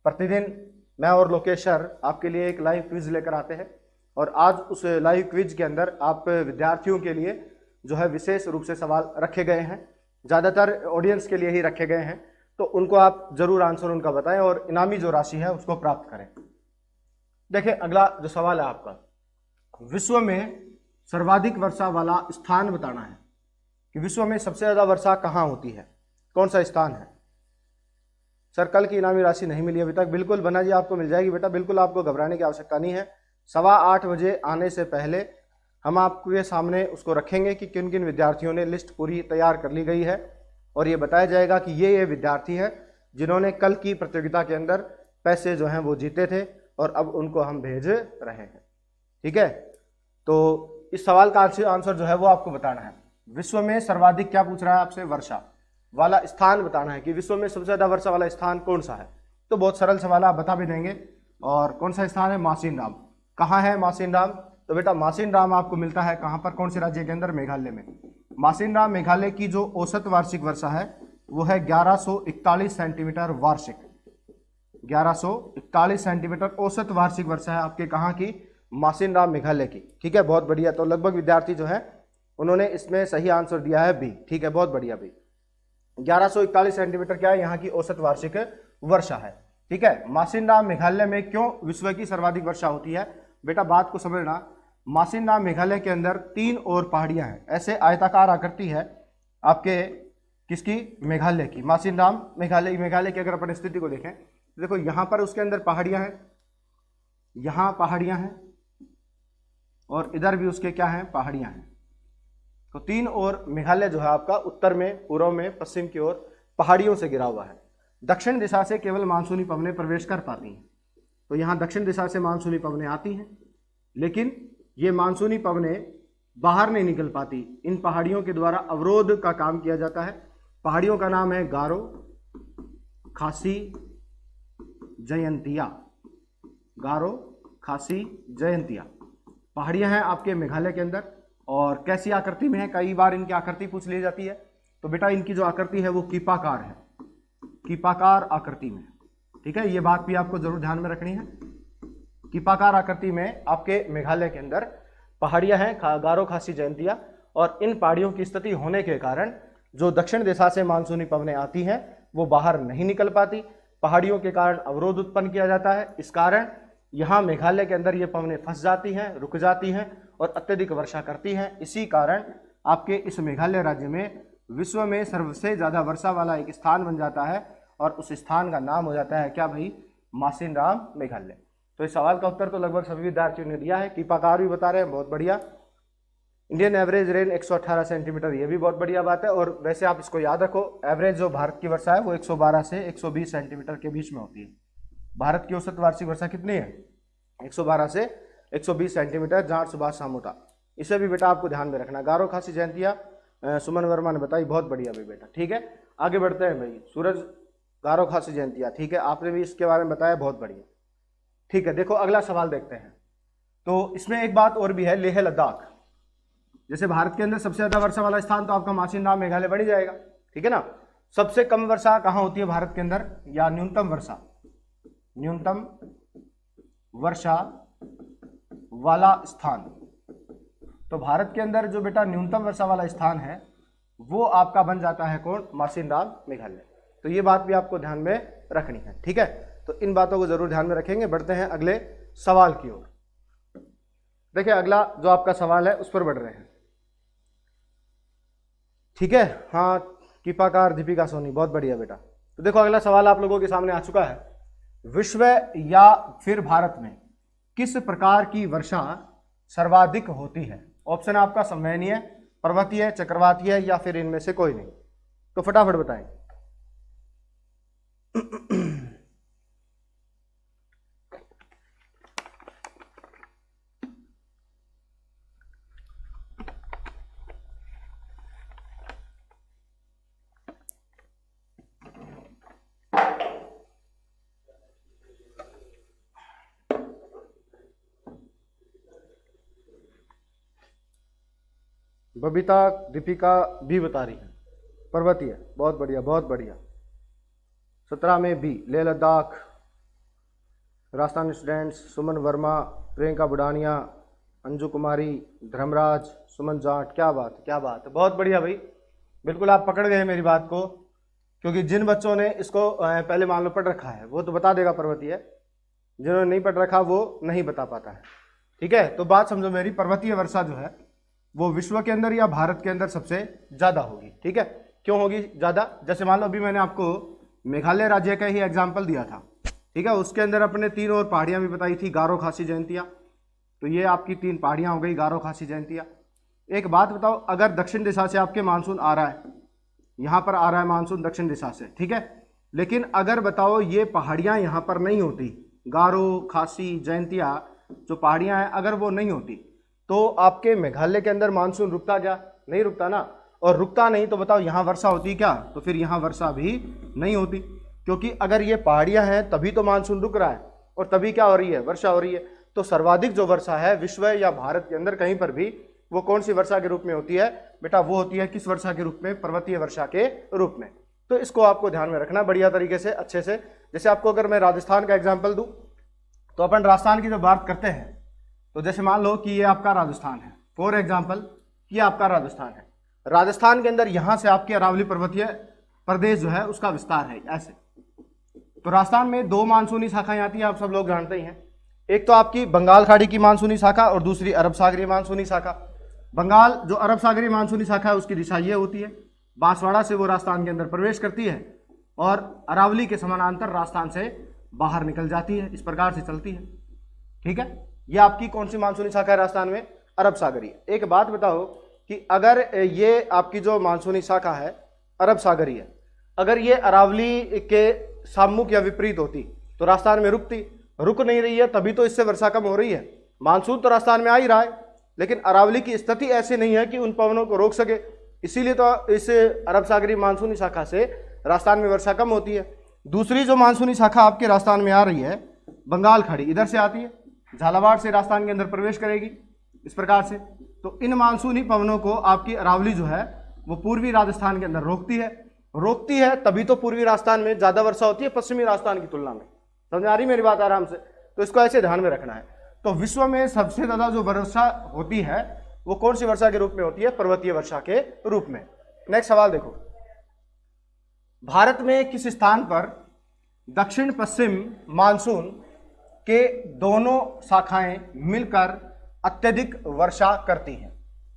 प्रतिदिन मैं और लोकेश सर आपके लिए एक लाइव क्विज लेकर आते हैं, और आज उस लाइव क्विज के अंदर आप विद्यार्थियों के लिए जो है विशेष रूप से सवाल रखे गए हैं, ज़्यादातर ऑडियंस के लिए ही रखे गए हैं। तो उनको आप जरूर आंसर उनका बताएं और इनामी जो राशि है उसको प्राप्त करें। देखिए अगला जो सवाल है आपका, विश्व में सर्वाधिक वर्षा वाला स्थान बताना है कि विश्व में सबसे ज्यादा वर्षा कहाँ होती है, कौन सा स्थान है। सर कल की इनामी राशि नहीं मिली अभी तक, बिल्कुल बना जी आपको मिल जाएगी बेटा, बिल्कुल आपको घबराने की आवश्यकता नहीं है। 8:15 बजे आने से पहले हम आपके सामने उसको रखेंगे कि किन किन विद्यार्थियों ने लिस्ट पूरी तैयार कर ली गई है, और ये बताया जाएगा कि ये विद्यार्थी हैं जिन्होंने कल की प्रतियोगिता के अंदर पैसे जो हैं वो जीते थे और अब उनको हम भेज रहे हैं, ठीक है। तो इस सवाल का आंसर जो है वो आपको बताना है। विश्व में सर्वाधिक क्या पूछ रहा है आपसे, वर्षा वाला स्थान बताना है कि विश्व में सबसे ज्यादा वर्षा वाला स्थान कौन सा है। तो बहुत सरल सवाल आप बता भी देंगे। और कौन सा स्थान है, मासिन राम। कहाँ है मासिन राम, तो बेटा मासिन राम आपको मिलता है कहाँ पर, कौन से राज्य के अंदर, मेघालय में। मासिन राम मेघालय की जो औसत वार्षिक वर्षा है वो है 1141 सेंटीमीटर वार्षिक, 1141 सेंटीमीटर औसत वार्षिक वर्षा है आपके कहाँ की, मासिन राम मेघालय की, ठीक है। बहुत बढ़िया। तो लगभग विद्यार्थी जो है उन्होंने इसमें सही आंसर दिया है बी, ठीक है, बहुत बढ़िया बी। 1141 सेंटीमीटर क्या है, यहाँ की औसत वार्षिक वर्षा है, ठीक है। मासिन राम मेघालय में क्यों विश्व की सर्वाधिक वर्षा होती है, बेटा बात को समझना। मासिन राम मेघालय के अंदर 3 और पहाड़ियां हैं, ऐसे आयताकार आकृति है आपके किसकी, मेघालय की। मासिन राम मेघालय की अगर अपन स्थिति को देखें, देखो यहाँ पर उसके अंदर पहाड़ियां हैं, यहाँ पहाड़ियां हैं, और इधर भी उसके क्या हैं, पहाड़ियां हैं। तो 3 और मेघालय जो है आपका उत्तर में, पूर्व में, पश्चिम की ओर पहाड़ियों से घिरा हुआ है। दक्षिण दिशा से केवल मानसूनी पवनें प्रवेश कर पाती हैं। तो यहाँ दक्षिण दिशा से मानसूनी पवनें आती हैं, लेकिन ये मानसूनी पवनें बाहर नहीं निकल पाती। इन पहाड़ियों के द्वारा अवरोध का काम किया जाता है। पहाड़ियों का नाम है गारो, खासी, जयंतिया। गारो, खासी, जयंतिया पहाड़ियां हैं आपके मेघालय के अंदर। और कैसी आकृति में है, कई बार इनकी आकृति पूछ ली जाती है। तो बेटा इनकी जो आकृति है वो कीपाकार है, कीपाकार आकृति में, ठीक है। ये बात भी आपको जरूर ध्यान में रखनी है। कीपाकार आकृति में आपके मेघालय के अंदर पहाड़ियां हैं, गारो, खासी, जयंतिया। और इन पहाड़ियों की स्थिति होने के कारण जो दक्षिण दिशा से मानसूनी पवनें आती हैं वो बाहर नहीं निकल पाती। पहाड़ियों के कारण अवरोध उत्पन्न किया जाता है। इस कारण यहाँ मेघालय के अंदर ये पवनें फंस जाती हैं, रुक जाती हैं और अत्यधिक वर्षा करती हैं। इसी कारण आपके इस मेघालय राज्य में विश्व में सबसे ज्यादा वर्षा वाला एक स्थान बन जाता है, और उस स्थान का नाम हो जाता है क्या भाई, मासिन राम मेघालय। तो इस सवाल का उत्तर तो लगभग सभी विद्यार्थियों ने दिया है। कीपाकार भी बता रहे हैं, बहुत बढ़िया। इंडियन एवरेज रेन 118 सेंटीमीटर, ये भी बहुत बढ़िया बात है। और वैसे आप इसको याद रखो, एवरेज जो भारत की वर्षा है वो 112 से 120 सेंटीमीटर के बीच में होती है। भारत की औसत वार्षिक वर्षा कितनी है, 112 से 120 सेंटीमीटर, जहाँ सुभाष सामोता। इसे भी बेटा आपको ध्यान में रखना। गारो, खासी, जयंतिया सुमन वर्मा ने बताई, बहुत बढ़िया भाई बेटा, ठीक है। आगे बढ़ते हैं भाई। सूरज, गारो, खासी, जयंतिया, ठीक है, आपने भी इसके बारे में बताया, बहुत बढ़िया, ठीक है। देखो अगला सवाल देखते हैं। तो इसमें एक बात और भी है, लेह लद्दाख। जैसे भारत के अंदर सबसे ज्यादा वर्षा वाला स्थान तो आपका मासिन राम मेघालय बन ही जाएगा, ठीक है ना। सबसे कम वर्षा कहाँ होती है भारत के अंदर, या न्यूनतम वर्षा, न्यूनतम वर्षा वाला स्थान। तो भारत के अंदर जो बेटा न्यूनतम वर्षा वाला स्थान है वो आपका बन जाता है कौन? मासिनराम, मेघालय। तो ये बात भी आपको ध्यान में रखनी है, ठीक है। तो इन बातों को जरूर ध्यान में रखेंगे। बढ़ते हैं अगले सवाल की ओर। देखिए अगला जो आपका सवाल है उस पर बढ़ रहे हैं, ठीक है। हाँ, कीपाकार दीपिका सोनी, बहुत बढ़िया बेटा। तो देखो अगला सवाल आप लोगों के सामने आ चुका है। विश्व या फिर भारत में किस प्रकार की वर्षा सर्वाधिक होती है? ऑप्शन आपका संवहनीय, पर्वतीय, चक्रवातीय या फिर इनमें से कोई नहीं। तो फटाफट बताएं। बबीता दीपिका बी बता रही है, पर्वतीय। बहुत बढ़िया, बहुत बढ़िया। 17 में बी, लेह लद्दाख। राजस्थान स्टूडेंट्स सुमन वर्मा, प्रियंका बुडानिया, अंजू कुमारी, धर्मराज, सुमन जाट। क्या बात है, क्या बात है, बहुत बढ़िया भाई। बिल्कुल आप पकड़ गए मेरी बात को, क्योंकि जिन बच्चों ने इसको पहले मान लो पढ़ रखा है वो तो बता देगा पर्वतीय, जिन्होंने नहीं पढ़ रखा वो नहीं बता पाता है, ठीक है। तो बात समझो मेरी, पर्वतीय वर्षा जो है वो विश्व के अंदर या भारत के अंदर सबसे ज्यादा होगी, ठीक है। क्यों होगी ज्यादा? जैसे मान लो अभी मैंने आपको मेघालय राज्य का ही एग्जाम्पल दिया था, ठीक है। उसके अंदर अपने 3 और पहाड़ियां भी बताई थी, गारो, खासी, जयंतिया। तो ये आपकी 3 पहाड़ियां हो गई, गारो, खासी, जयंतिया। एक बात बताओ, अगर दक्षिण दिशा से आपके मानसून आ रहा है, यहां पर आ रहा है मानसून दक्षिण दिशा से, ठीक है, लेकिन अगर बताओ ये पहाड़ियां यहां पर नहीं होती, गारो, खासी, जयंतिया जो पहाड़ियां हैं अगर वो नहीं होती, तो आपके मेघालय के अंदर मानसून रुकता क्या? नहीं रुकता ना। और रुकता नहीं तो बताओ यहां वर्षा होती क्या? तो फिर यहां वर्षा भी नहीं होती, क्योंकि अगर ये पहाड़ियां हैं तभी तो मानसून रुक रहा है और तभी क्या हो रही है? वर्षा हो रही है। तो सर्वाधिक जो वर्षा है विश्व या भारत के अंदर कहीं पर भी, वो कौन सी वर्षा के रूप में होती है बेटा? वो होती है किस वर्षा के रूप में? पर्वतीय वर्षा के रूप में। तो इसको आपको ध्यान में रखना बढ़िया तरीके से, अच्छे से। जैसे आपको अगर मैं राजस्थान का एग्जाम्पल दूं, तो अपन राजस्थान की जब बात करते हैं तो जैसे मान लो कि ये आपका राजस्थान है, फॉर एग्जाम्पल ये आपका राजस्थान है। राजस्थान के अंदर यहां से आपके अरावली पर्वतीय प्रदेश जो है उसका विस्तार है ऐसे। तो राजस्थान में 2 मानसूनी शाखाएं आती हैं, आप सब लोग जानते ही हैं। एक तो आपकी बंगाल खाड़ी की मानसूनी शाखा और दूसरी अरब सागरीय मानसूनी शाखा। बंगाल जो अरब सागरीय मानसूनी शाखा है उसकी दिशा ये होती है, बांसवाड़ा से वो राजस्थान के अंदर प्रवेश करती है और अरावली के समानांतर राजस्थान से बाहर निकल जाती है, इस प्रकार से चलती है, ठीक है। ये आपकी कौन सी मानसूनी शाखा है राजस्थान में? अरब सागरीय। एक बात बताओ कि अगर ये आपकी जो मानसूनी शाखा है अरब सागरीय, अगर ये अरावली के सम्मुख या विपरीत होती तो राजस्थान में रुकती, रुक नहीं रही है तभी तो इससे वर्षा कम हो रही है। मानसून तो राजस्थान में आ ही रहा है, लेकिन अरावली की स्थिति ऐसी नहीं है कि उन पवनों को रोक सके, इसीलिए तो इस अरब सागरीय मानसूनी शाखा से राजस्थान में वर्षा कम होती है। दूसरी जो मानसूनी शाखा आपके राजस्थान में आ रही है बंगाल खाड़ी, इधर से आती है, झालावाड़ से राजस्थान के अंदर प्रवेश करेगी इस प्रकार से। तो इन मानसूनी पवनों को आपकी अरावली जो है वो पूर्वी राजस्थान के अंदर रोकती है तभी तो पूर्वी राजस्थान में ज्यादा वर्षा होती है पश्चिमी राजस्थान की तुलना में। समझ आ रही मेरी बात आराम से? तो इसको ऐसे ध्यान में रखना है। तो विश्व में सबसे ज्यादा जो वर्षा होती है वो कौन सी वर्षा के रूप में होती है? पर्वतीय वर्षा के रूप में। नेक्स्ट सवाल देखो, भारत में किस स्थान पर दक्षिण पश्चिम मानसून के दोनों शाखाएं मिलकर अत्यधिक वर्षा करती हैं?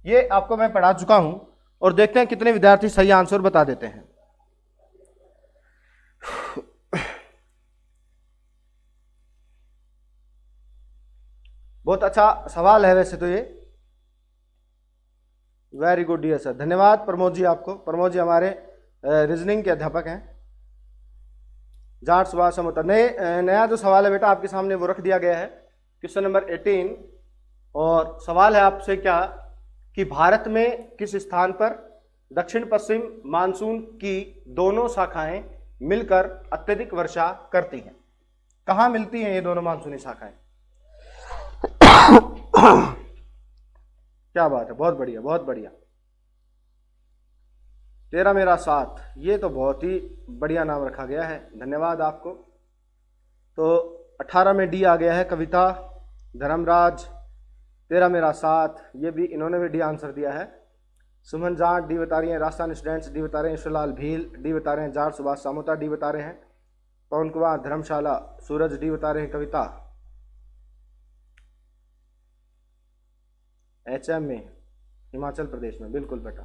ये आपको मैं पढ़ा चुका हूं और देखते हैं कितने विद्यार्थी सही आंसर बता देते हैं। बहुत अच्छा सवाल है वैसे तो ये। वेरी गुड डियर सर, धन्यवाद प्रमोद जी आपको। प्रमोद जी हमारे रीजनिंग के अध्यापक हैं। जाट सुभाष समुद्र नया जो सवाल है बेटा आपके सामने वो रख दिया गया है, क्वेश्चन नंबर 18। और सवाल है आपसे क्या कि भारत में किस स्थान पर दक्षिण पश्चिम मानसून की दोनों शाखाएं मिलकर अत्यधिक वर्षा करती हैं? कहां मिलती हैं ये दोनों मानसूनी शाखाएं? क्या बात है, बहुत बढ़िया, बहुत बढ़िया। तेरा मेरा साथ, ये तो बहुत ही बढ़िया नाम रखा गया है, धन्यवाद आपको। तो 18 में डी आ गया है, कविता, धर्मराज, 13 मेरा साथ, ये भी इन्होंने भी डी आंसर दिया है। सुमन जाट डी बता रही हैं, राजस्थान स्टूडेंट्स डी बता रहे हैं, ईश्वरलाल भील डी बता रहे हैं, जाट सुभाष सामोता डी बता रहे हैं, पवन कुमार धर्मशाला, सूरज डी बता रहे हैं, कविता, HM में हिमाचल प्रदेश में, बिल्कुल बेटा,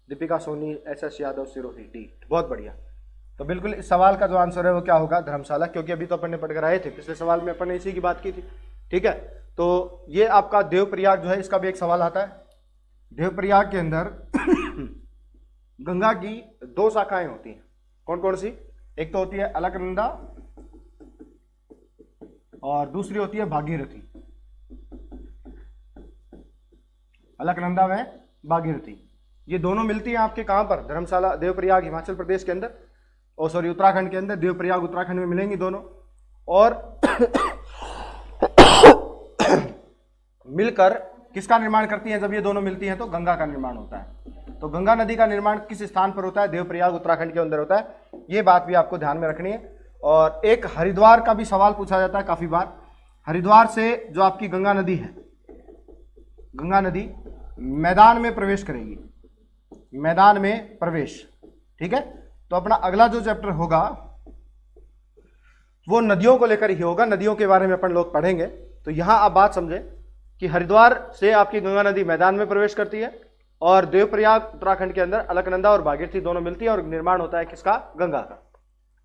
दीपिका सोनी, SS यादव सिरोही डी, बहुत बढ़िया। तो बिल्कुल इस सवाल का जो आंसर है वो क्या होगा, धर्मशाला, क्योंकि अभी तो अपन ने पढ़कर आए थे, पिछले सवाल में अपन ने इसी की बात की थी। ठीक है, तो ये आपका देवप्रयाग जो है, इसका भी एक सवाल आता है। देवप्रयाग के अंदर गंगा की 2 शाखाएं होती हैं, कौन कौन सी? एक तो होती है अलकनंदा और दूसरी होती है भागीरथी। अलकनंदा व भागीरथी, ये दोनों मिलती हैं आपके कहां पर? धर्मशाला, देवप्रयाग हिमाचल प्रदेश के अंदर, और सॉरी उत्तराखंड के अंदर, देवप्रयाग उत्तराखंड में मिलेंगी दोनों, और मिलकर किसका निर्माण करती हैं? जब ये दोनों मिलती हैं तो गंगा का निर्माण होता है। तो गंगा नदी का निर्माण किस स्थान पर होता है? देवप्रयाग उत्तराखंड के अंदर होता है। ये बात भी आपको ध्यान में रखनी है। और एक हरिद्वार का भी सवाल पूछा जाता है काफी बार। हरिद्वार से जो आपकी गंगा नदी है, गंगा नदी मैदान में प्रवेश करेगी, मैदान में प्रवेश। ठीक है, तो अपना अगला जो चैप्टर होगा वो नदियों को लेकर ही होगा, नदियों के बारे में अपन लोग पढ़ेंगे। तो यहां आप बात समझे कि हरिद्वार से आपकी गंगा नदी मैदान में प्रवेश करती है और देवप्रयाग उत्तराखंड के अंदर अलकनंदा और भागीरथी दोनों मिलती है और निर्माण होता है किसका? गंगा का।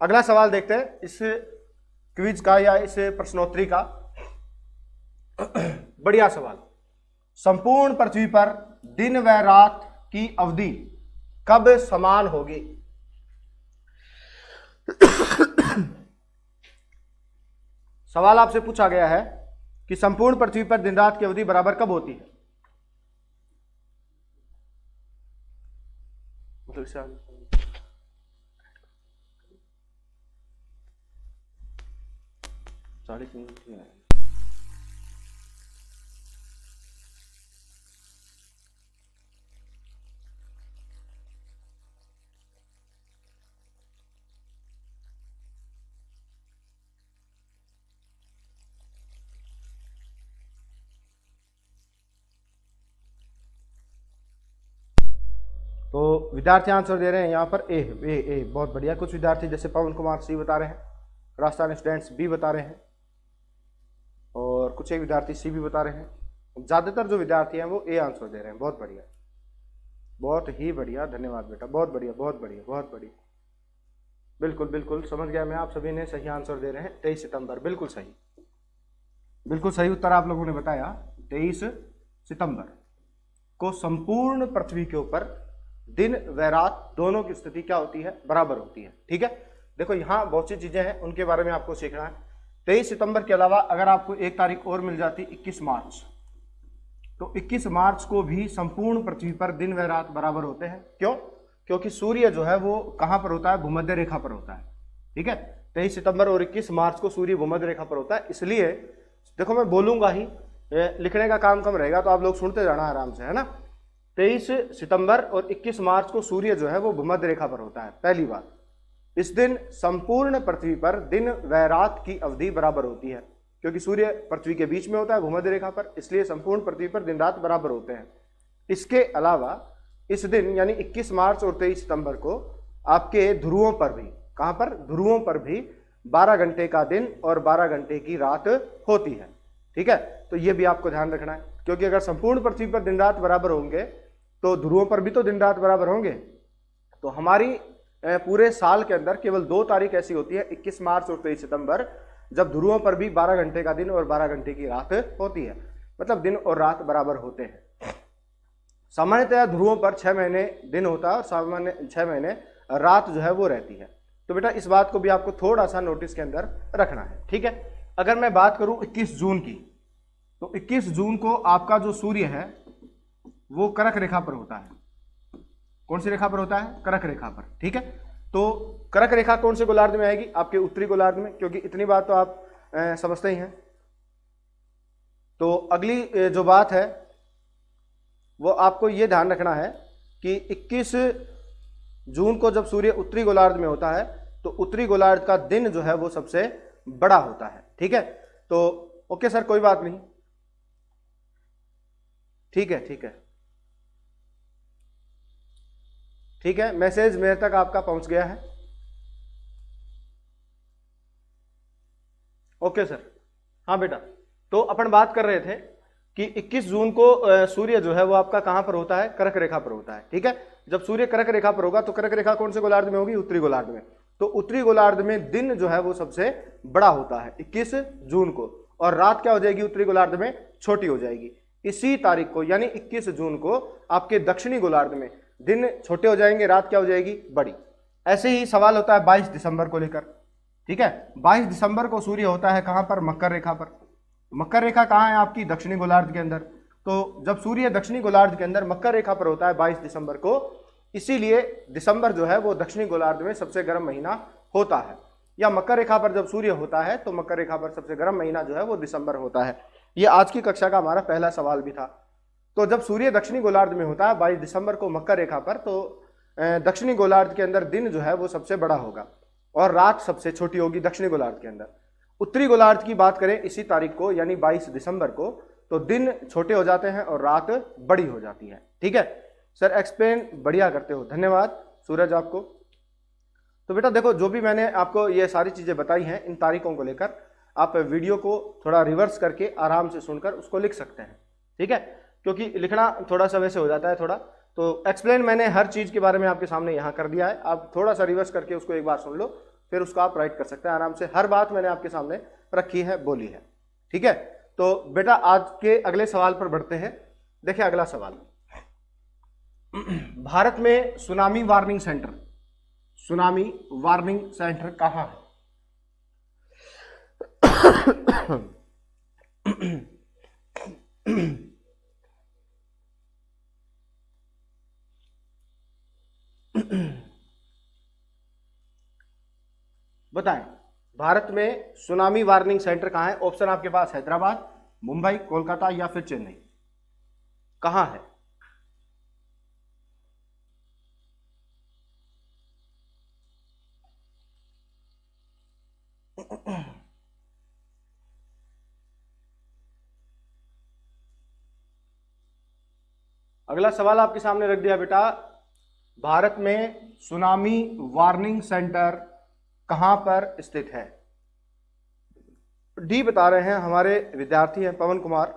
अगला सवाल देखते हैं इस क्विज का या इस प्रश्नोत्तरी का। बढ़िया सवाल, संपूर्ण पृथ्वी पर दिन व रात की अवधि कब समान होगी? सवाल आपसे पूछा गया है कि संपूर्ण पृथ्वी पर दिन रात की अवधि बराबर कब होती है? तो विद्यार्थी आंसर दे रहे हैं यहाँ पर ए, बहुत बढ़िया। कुछ विद्यार्थी जैसे पवन कुमार सी बता रहे हैं, राजस्थान स्टूडेंट्स बी बता रहे हैं, और कुछ एक विद्यार्थी सी भी बता रहे हैं। ज़्यादातर जो विद्यार्थी हैं वो ए आंसर दे रहे हैं। बहुत बढ़िया, बहुत ही बढ़िया, धन्यवाद बेटा, बहुत बढ़िया, बहुत बढ़िया, बहुत बढ़िया। बिल्कुल बिल्कुल समझ गया मैं, आप सभी ने सही आंसर दे रहे हैं। 23 सितंबर, बिल्कुल सही, बिल्कुल सही उत्तर आप लोगों ने बताया। 23 सितंबर को संपूर्ण पृथ्वी के ऊपर दिन व रात दोनों की स्थिति क्या होती है? बराबर होती है। ठीक है, देखो यहाँ बहुत सी चीजें हैं, उनके बारे में आपको सीखना है। 23 सितंबर के अलावा अगर आपको एक तारीख और मिल जाती 21 मार्च, तो 21 मार्च को भी संपूर्ण पृथ्वी पर दिन व रात बराबर होते हैं। क्यों? क्योंकि सूर्य जो है वो कहां पर होता है? भूमध्य रेखा पर होता है। ठीक है, 23 सितंबर और 21 मार्च को सूर्य भूमध्य रेखा पर होता है। इसलिए देखो मैं बोलूंगा ही, लिखने का काम कम रहेगा, तो आप लोग सुनते जाना आराम से, है ना। 23 सितंबर और 21 मार्च को सूर्य जो है वो भूमध्य रेखा पर होता है। पहली बात, इस दिन संपूर्ण पृथ्वी पर दिन व रात की अवधि बराबर होती है, क्योंकि सूर्य पृथ्वी के बीच में होता है भूमध्य रेखा पर, इसलिए संपूर्ण पृथ्वी पर दिन रात बराबर होते हैं। इसके अलावा इस दिन यानी 21 मार्च और 23 सितंबर को आपके ध्रुवों पर भी, कहां पर? ध्रुवों पर भी 12 घंटे का दिन और 12 घंटे की रात होती है। ठीक है, तो ये भी आपको ध्यान रखना है, क्योंकि अगर संपूर्ण पृथ्वी पर दिन रात बराबर होंगे तो ध्रुवों पर भी तो दिन रात बराबर होंगे। तो हमारी पूरे साल के अंदर केवल 2 तारीख ऐसी होती है, 21 मार्च और 23 सितंबर, जब ध्रुवों पर भी 12 घंटे का दिन और 12 घंटे की रात होती है, मतलब दिन और रात बराबर होते हैं। सामान्यतः ध्रुवों पर 6 महीने दिन होता है और सामान्य 6 महीने रात जो है वो रहती है। तो बेटा इस बात को भी आपको थोड़ा सा नोटिस के अंदर रखना है। ठीक है, अगर मैं बात करूं 21 जून की, तो 21 जून को आपका जो सूर्य है वो कर्क रेखा पर होता है। कौन सी रेखा पर होता है? कर्क रेखा पर। ठीक है, तो कर्क रेखा कौन से गोलार्ध में आएगी? आपके उत्तरी गोलार्ध में, क्योंकि इतनी बात तो आप समझते ही हैं। तो अगली जो बात है वो आपको ये ध्यान रखना है कि 21 जून को जब सूर्य उत्तरी गोलार्ध में होता है तो उत्तरी गोलार्ध का दिन जो है वो सबसे बड़ा होता है। ठीक है, तो ओके सर, कोई बात नहीं, ठीक है ठीक है ठीक है, मैसेज मेरे तक आपका पहुंच गया है। Okay sir. हाँ बेटा, तो अपन बात कर रहे थे कि 21 जून को सूर्य जो है वो आपका कहां पर होता है, कर्क रेखा पर होता है। ठीक है, जब सूर्य कर्क रेखा पर होगा तो कर्क रेखा कौन से गोलार्ध में होगी, उत्तरी गोलार्ध में। तो उत्तरी गोलार्ध में दिन जो है वो सबसे बड़ा होता है 21 जून को, और रात क्या हो जाएगी उत्तरी गोलार्ध में, छोटी हो जाएगी। इसी तारीख को यानी 21 जून को आपके दक्षिणी गोलार्ध में दिन छोटे हो जाएंगे, रात क्या हो जाएगी, बड़ी। ऐसे ही सवाल होता है 22 दिसंबर को लेकर। ठीक है, 22 दिसंबर को सूर्य होता है कहां पर, मकर रेखा पर। मकर रेखा कहां है आपकी, दक्षिणी गोलार्ध के अंदर। तो जब सूर्य दक्षिणी गोलार्ध के अंदर मकर रेखा पर होता है 22 दिसंबर को, इसीलिए दिसंबर जो है वो दक्षिणी गोलार्ध में सबसे गर्म महीना होता है। या मकर रेखा पर जब सूर्य होता है तो मकर रेखा पर सबसे गर्म महीना जो है वो दिसंबर होता है। ये आज की कक्षा का हमारा पहला सवाल भी था। तो जब सूर्य दक्षिणी गोलार्ध में होता है 22 दिसंबर को मकर रेखा पर, तो दक्षिणी गोलार्ध के अंदर दिन जो है वो सबसे बड़ा होगा और रात सबसे छोटी होगी दक्षिणी गोलार्ध के अंदर। उत्तरी गोलार्ध की बात करें इसी तारीख को यानी 22 दिसंबर को, तो दिन छोटे हो जाते हैं और रात बड़ी हो जाती है। ठीक है सर, एक्सप्लेन बढ़िया करते हो, धन्यवाद सूरज आपको। तो बेटा देखो, जो भी मैंने आपको ये सारी चीजें बताई हैं इन तारीखों को लेकर, आप वीडियो को थोड़ा रिवर्स करके आराम से सुनकर उसको लिख सकते हैं। ठीक है, क्योंकि लिखना थोड़ा सा वैसे हो जाता है थोड़ा, तो एक्सप्लेन मैंने हर चीज के बारे में आपके सामने यहाँ कर दिया है। आप थोड़ा सा रिवर्स करके उसको एक बार सुन लो, फिर उसको आप राइट कर सकते हैं आराम से। हर बात मैंने आपके सामने रखी है, बोली है। ठीक है, तो बेटा आज के अगले सवाल पर बढ़ते हैं। देखिए अगला सवाल, भारत में tsunami warning centre, tsunami warning centre कहां है? बताएं, भारत में सुनामी वार्निंग सेंटर कहां है? ऑप्शन आपके पास हैदराबाद, मुंबई, कोलकाता या फिर चेन्नई। कहां है? अगला सवाल आपके सामने रख दिया बेटा, भारत में सुनामी वार्निंग सेंटर कहां पर स्थित है? डी बता रहे हैं हमारे विद्यार्थी हैं पवन कुमार,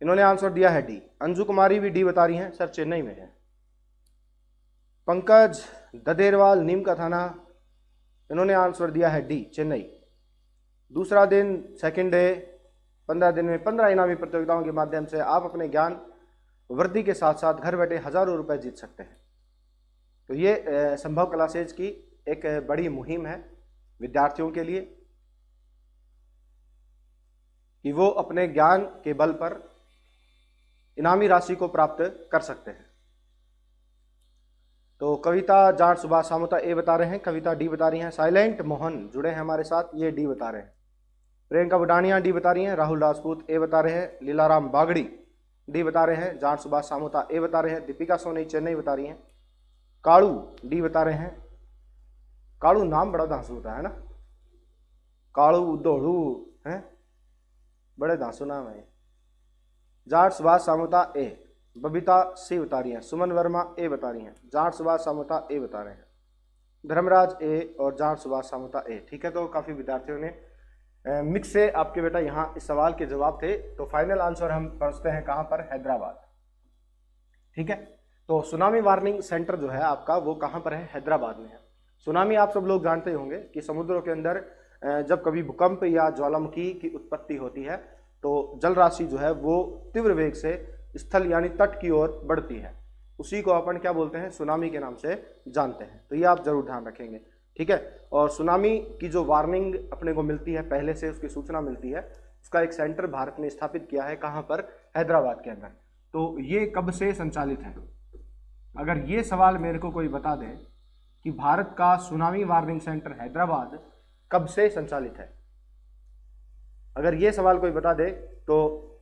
इन्होंने आंसर दिया है डी। अंजू कुमारी भी डी बता रही हैं, सर चेन्नई में है। पंकज ददेरवाल, नीम का थाना, इन्होंने आंसर दिया है डी, चेन्नई। दूसरा दिन, सेकंड डे, 15 दिन में 15 इनामी प्रतियोगिताओं के माध्यम से आप अपने ज्ञान वृद्धि के साथ साथ घर बैठे हजारों रुपए जीत सकते हैं। तो ये संभव क्लासेज की एक बड़ी मुहिम है विद्यार्थियों के लिए कि वो अपने ज्ञान के बल पर इनामी राशि को प्राप्त कर सकते हैं। तो कविता जाट सुभाष सामोता ए बता रहे हैं, कविता डी बता रही हैं, साइलेंट मोहन जुड़े हैं हमारे साथ, ये डी बता रहे हैं, प्रियंका बुडानिया डी बता रही हैं, राहुल राजपूत ए बता रहे हैं, लीलाराम बागड़ी डी बता रहे हैं, जाट सुभाष सामोता ए बता रहे हैं, दीपिका सोनी चेन्नई बता रही हैं, कालू डी बता रहे हैं। कालू नाम बड़ा धांसू होता है ना, कालू दौड़ू है, बड़े धांसू नाम है। जाट सुभाष सामोता ए, बबीता सी बता रही हैं, सुमन वर्मा ए बता रही हैं, जाट सुभाष सामोता ए बता रहे हैं, धर्मराज ए और जाट सुभाष सामोता ए। ठीक है, तो काफी विद्यार्थियों ने मिक्स से आपके बेटा यहाँ इस सवाल के जवाब थे। तो फाइनल आंसर हम पहुंचते हैं कहां पर, हैदराबाद। ठीक है, तो सुनामी वार्निंग सेंटर जो है आपका वो कहां पर है, हैदराबाद में है। सुनामी आप सब लोग जानते होंगे कि समुद्रों के अंदर जब कभी भूकंप या ज्वालामुखी की उत्पत्ति होती है तो जल राशि जो है वो तीव्र वेग से स्थल यानी तट की ओर बढ़ती है, उसी को अपन क्या बोलते हैं, सुनामी के नाम से जानते हैं। तो ये आप जरूर ध्यान रखेंगे। ठीक है, और सुनामी की जो वार्निंग अपने को मिलती है, पहले से उसकी सूचना मिलती है, उसका एक सेंटर भारत ने स्थापित किया है, कहां पर, हैदराबाद के अंदर। तो ये कब से संचालित है? अगर ये सवाल मेरे को कोई बता दे कि भारत का सुनामी वार्निंग सेंटर हैदराबाद कब से संचालित है, अगर ये सवाल कोई बता दे तो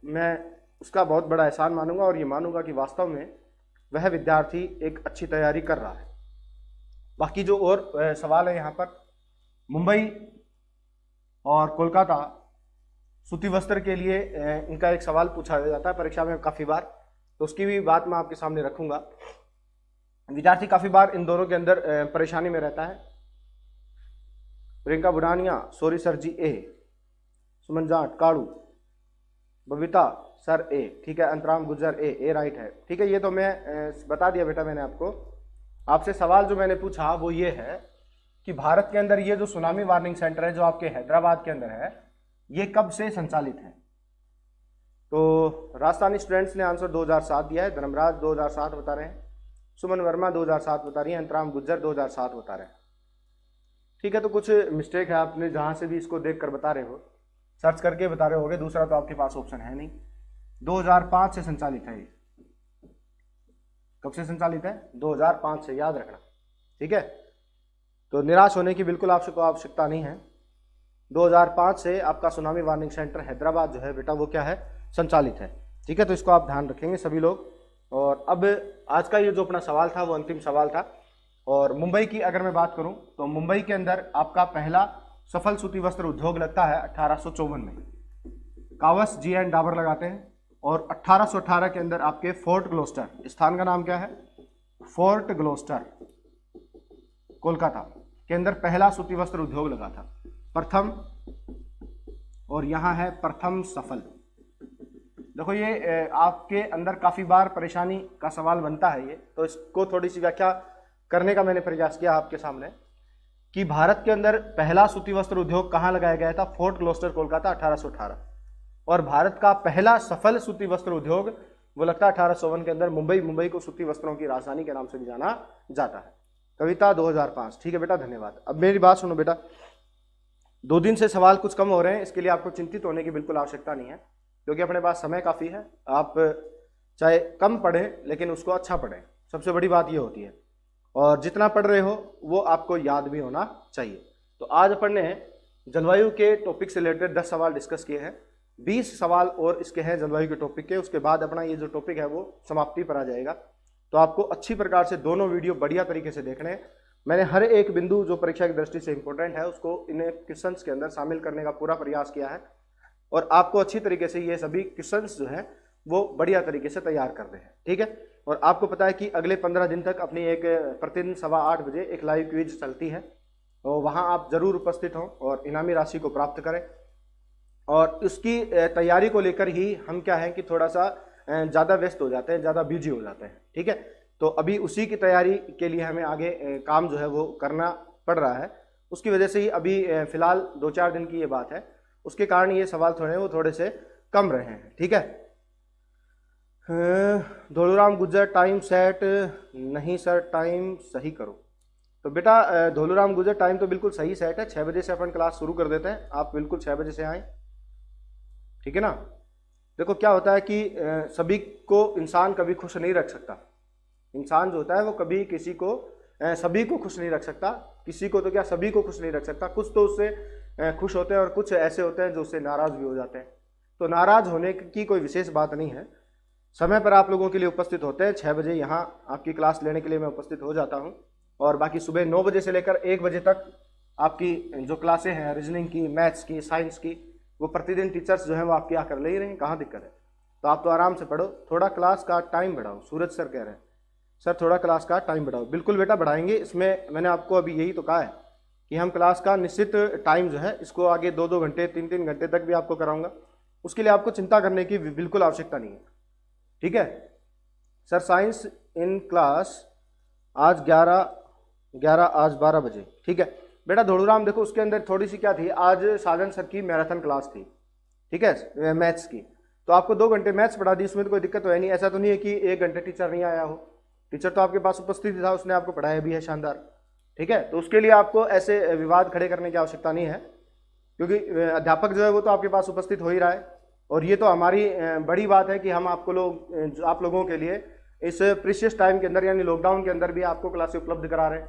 मैं उसका बहुत बड़ा एहसान मानूंगा और ये मानूंगा कि वास्तव में वह विद्यार्थी एक अच्छी तैयारी कर रहा है। बाकी जो और सवाल है यहाँ पर, मुंबई और कोलकाता सूती वस्त्र के लिए इनका एक सवाल पूछा जाता है परीक्षा में काफ़ी बार, तो उसकी भी बात मैं आपके सामने रखूंगा। विद्यार्थी काफ़ी बार इन दोनों के अंदर परेशानी में रहता है। प्रियंका बुढ़ानिया, सोरी सर जी ए, सुमन जाट, काड़ू, बबीता सर ए, ठीक है, अंतराम गुज्जर ए राइट है, ठीक है। ये तो मैं बता दिया बेटा मैंने आपको। आपसे सवाल जो मैंने पूछा वो ये है कि भारत के अंदर ये जो सुनामी वार्निंग सेंटर है जो आपके हैदराबाद के अंदर है, ये कब से संचालित है? तो राजस्थानी स्टूडेंट्स ने आंसर 2007 दिया है, धर्मराज 2007 बता रहे हैं, सुमन वर्मा 2007 बता रही है, अंतराम गुज्जर 2007 बता रहे हैं, ठीक है। तो कुछ मिस्टेक है, आपने जहां से भी इसको देख कर बता रहे हो, सर्च करके बता रहे होगे, दूसरा तो आपके पास ऑप्शन है नहीं। 2005 से संचालित है। कब से संचालित है? 2005 से, याद रखना, ठीक है। तो निराश होने की बिल्कुल आपको आवश्यकता नहीं है। 2005 से आपका सुनामी वार्निंग सेंटर हैदराबाद जो है बेटा वो क्या है, संचालित है, ठीक है। तो इसको आप ध्यान रखेंगे सभी लोग। और अब आज का ये जो अपना सवाल था वो अंतिम सवाल था। और मुंबई की अगर मैं बात करूं तो मुंबई के अंदर आपका पहला सफल सूती वस्त्र उद्योग लगता है 1854 में। कावस जी एंड डाबर लगाते हैं। और 1818 के अंदर आपके फोर्ट ग्लोस्टर, स्थान का नाम क्या है? फोर्ट ग्लोस्टर, कोलकाता के अंदर पहला सूती वस्त्र उद्योग लगा था, प्रथम। और यहां है प्रथम सफल। देखो ये आपके अंदर काफी बार परेशानी का सवाल बनता है ये, तो इसको थोड़ी सी व्याख्या करने का मैंने प्रयास किया आपके सामने कि भारत के अंदर पहला सूती वस्त्र उद्योग कहां लगाया गया था? Fort Gloster, Kolkata, 1818। और भारत का पहला सफल सूती वस्त्र उद्योग वो लगता है 1851 के अंदर मुंबई। मुंबई को सूती वस्त्रों की राजधानी के नाम से भी जाना जाता है। कविता 2005, ठीक है बेटा, धन्यवाद। अब मेरी बात सुनो बेटा, 2 दिन से सवाल कुछ कम हो रहे हैं, इसके लिए आपको चिंतित होने की बिल्कुल आवश्यकता नहीं है, क्योंकि अपने पास समय काफ़ी है। आप चाहे कम पढ़ें लेकिन उसको अच्छा पढ़ें, सबसे बड़ी बात ये होती है। और जितना पढ़ रहे हो वो आपको याद भी होना चाहिए। तो आज अपन ने जलवायु के टॉपिक से रिलेटेड 10 सवाल डिस्कस किए हैं। 20 सवाल और इसके हैं जलवायु के टॉपिक के, उसके बाद अपना ये जो टॉपिक है वो समाप्ति पर आ जाएगा। तो आपको अच्छी प्रकार से दोनों वीडियो बढ़िया तरीके से देखने हैं। मैंने हर एक बिंदु जो परीक्षा की दृष्टि से इंपॉर्टेंट है उसको इन क्वेश्चंस के अंदर शामिल करने का पूरा प्रयास किया है। और आपको अच्छी तरीके से ये सभी क्वेश्चंस जो हैं वो बढ़िया तरीके से तैयार करने हैं, ठीक है। और आपको पता है कि अगले 15 दिन तक अपनी एक प्रतिदिन 8:15 बजे एक लाइव क्विज चलती है, तो वहाँ आप जरूर उपस्थित हों और इनामी राशि को प्राप्त करें। और उसकी तैयारी को लेकर ही हम क्या है कि थोड़ा सा ज़्यादा व्यस्त हो जाते हैं, ज़्यादा बिजी हो जाते हैं, ठीक है। तो अभी उसी की तैयारी के लिए हमें आगे काम जो है वो करना पड़ रहा है। उसकी वजह से ही अभी फिलहाल 2-4 दिन की ये बात है, उसके कारण ये सवाल वो थोड़े से कम रहे हैं, ठीक है। धोलूराम गुज्जर टाइम सेट नहीं सर, टाइम सही करो। तो बेटा धोलूराम गुज्जर टाइम तो बिल्कुल सही सेट है, 6 बजे से अपन क्लास शुरू कर देते हैं, आप बिल्कुल 6 बजे से आएँ, ठीक है ना। देखो क्या होता है कि सभी को इंसान कभी खुश नहीं रख सकता। इंसान जो होता है वो कभी किसी को सभी को खुश नहीं रख सकता, किसी को तो क्या सभी को खुश नहीं रख सकता। कुछ तो उससे खुश होते हैं और कुछ ऐसे होते हैं जो उससे नाराज भी हो जाते हैं। तो नाराज होने की कोई विशेष बात नहीं है। समय पर आप लोगों के लिए उपस्थित होते हैं, 6 बजे यहाँ आपकी क्लास लेने के लिए मैं उपस्थित हो जाता हूँ। और बाकी सुबह 9 बजे से लेकर 1 बजे तक आपकी जो क्लासें हैं रीजनिंग की, मैथ्स की, साइंस की, वो प्रतिदिन टीचर्स जो हैं वो आपकी आकर ले ही रहे हैं, कहाँ दिक्कत है। तो आप तो आराम से पढ़ो, थोड़ा क्लास का टाइम बढ़ाओ। सूरज सर कह रहे हैं सर थोड़ा क्लास का टाइम बढ़ाओ, बिल्कुल बेटा बढ़ाएंगे। इसमें मैंने आपको अभी यही तो कहा है कि हम क्लास का निश्चित टाइम जो है इसको आगे 2-2 घंटे 3-3 घंटे तक भी आपको कराऊंगा, उसके लिए आपको चिंता करने की बिल्कुल आवश्यकता नहीं है, ठीक है। सर साइंस इन क्लास आज 11 आज 12 बजे, ठीक है बेटा। धोलूराम देखो उसके अंदर थोड़ी सी क्या थी, आज साजन सर की मैराथन क्लास थी, ठीक है, मैथ्स की। तो आपको 2 घंटे मैथ्स पढ़ा दी, उसमें तो कोई दिक्कत तो है नहीं। ऐसा तो नहीं है कि 1 घंटे टीचर नहीं आया हो, टीचर तो आपके पास उपस्थित था, उसने आपको पढ़ाया भी है शानदार, ठीक है। तो उसके लिए आपको ऐसे विवाद खड़े करने की आवश्यकता नहीं है, क्योंकि अध्यापक जो है वो तो आपके पास उपस्थित हो ही रहा है। और ये तो हमारी बड़ी बात है कि हम आप लोगों के लिए इस प्रीशियस टाइम के अंदर यानी लॉकडाउन के अंदर भी आपको क्लासेस उपलब्ध करा रहे हैं,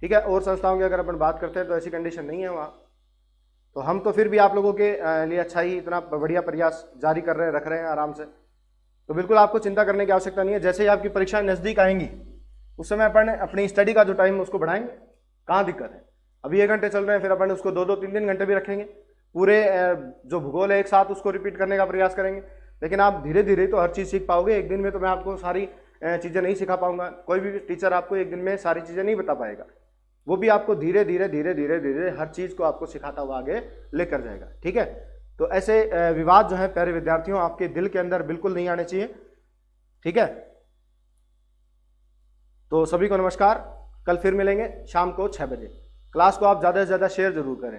ठीक है। और संस्थाओं की अगर अपन बात करते हैं तो ऐसी कंडीशन नहीं है वहाँ। तो हम तो फिर भी आप लोगों के लिए अच्छा ही इतना बढ़िया प्रयास जारी कर रहे हैं, रख रहे हैं आराम से। तो बिल्कुल आपको चिंता करने की आवश्यकता नहीं है। जैसे ही आपकी परीक्षाएं नज़दीक आएंगी उस समय अपन अपनी स्टडी का जो टाइम उसको बढ़ाएंगे, कहाँ दिक्कत है? अभी 1 घंटे चल रहे हैं, फिर अपन उसको 2-2, 3-3 घंटे भी रखेंगे, पूरे जो भूगोल है एक साथ उसको रिपीट करने का प्रयास करेंगे। लेकिन आप धीरे धीरे तो हर चीज़ सीख पाओगे। एक दिन में तो मैं आपको सारी चीज़ें नहीं सिखा पाऊंगा, कोई भी टीचर आपको एक दिन में सारी चीज़ें नहीं बता पाएगा। वो भी आपको धीरे धीरे धीरे धीरे धीरे हर चीज़ को आपको सिखाता हुआ आगे लेकर जाएगा। ठीक है, तो ऐसे विवाद जो है प्यारे विद्यार्थियों आपके दिल के अंदर बिल्कुल नहीं आने चाहिए। ठीक है, तो सभी को नमस्कार। कल फिर मिलेंगे शाम को 6 बजे। क्लास को आप ज़्यादा से ज़्यादा शेयर जरूर करें।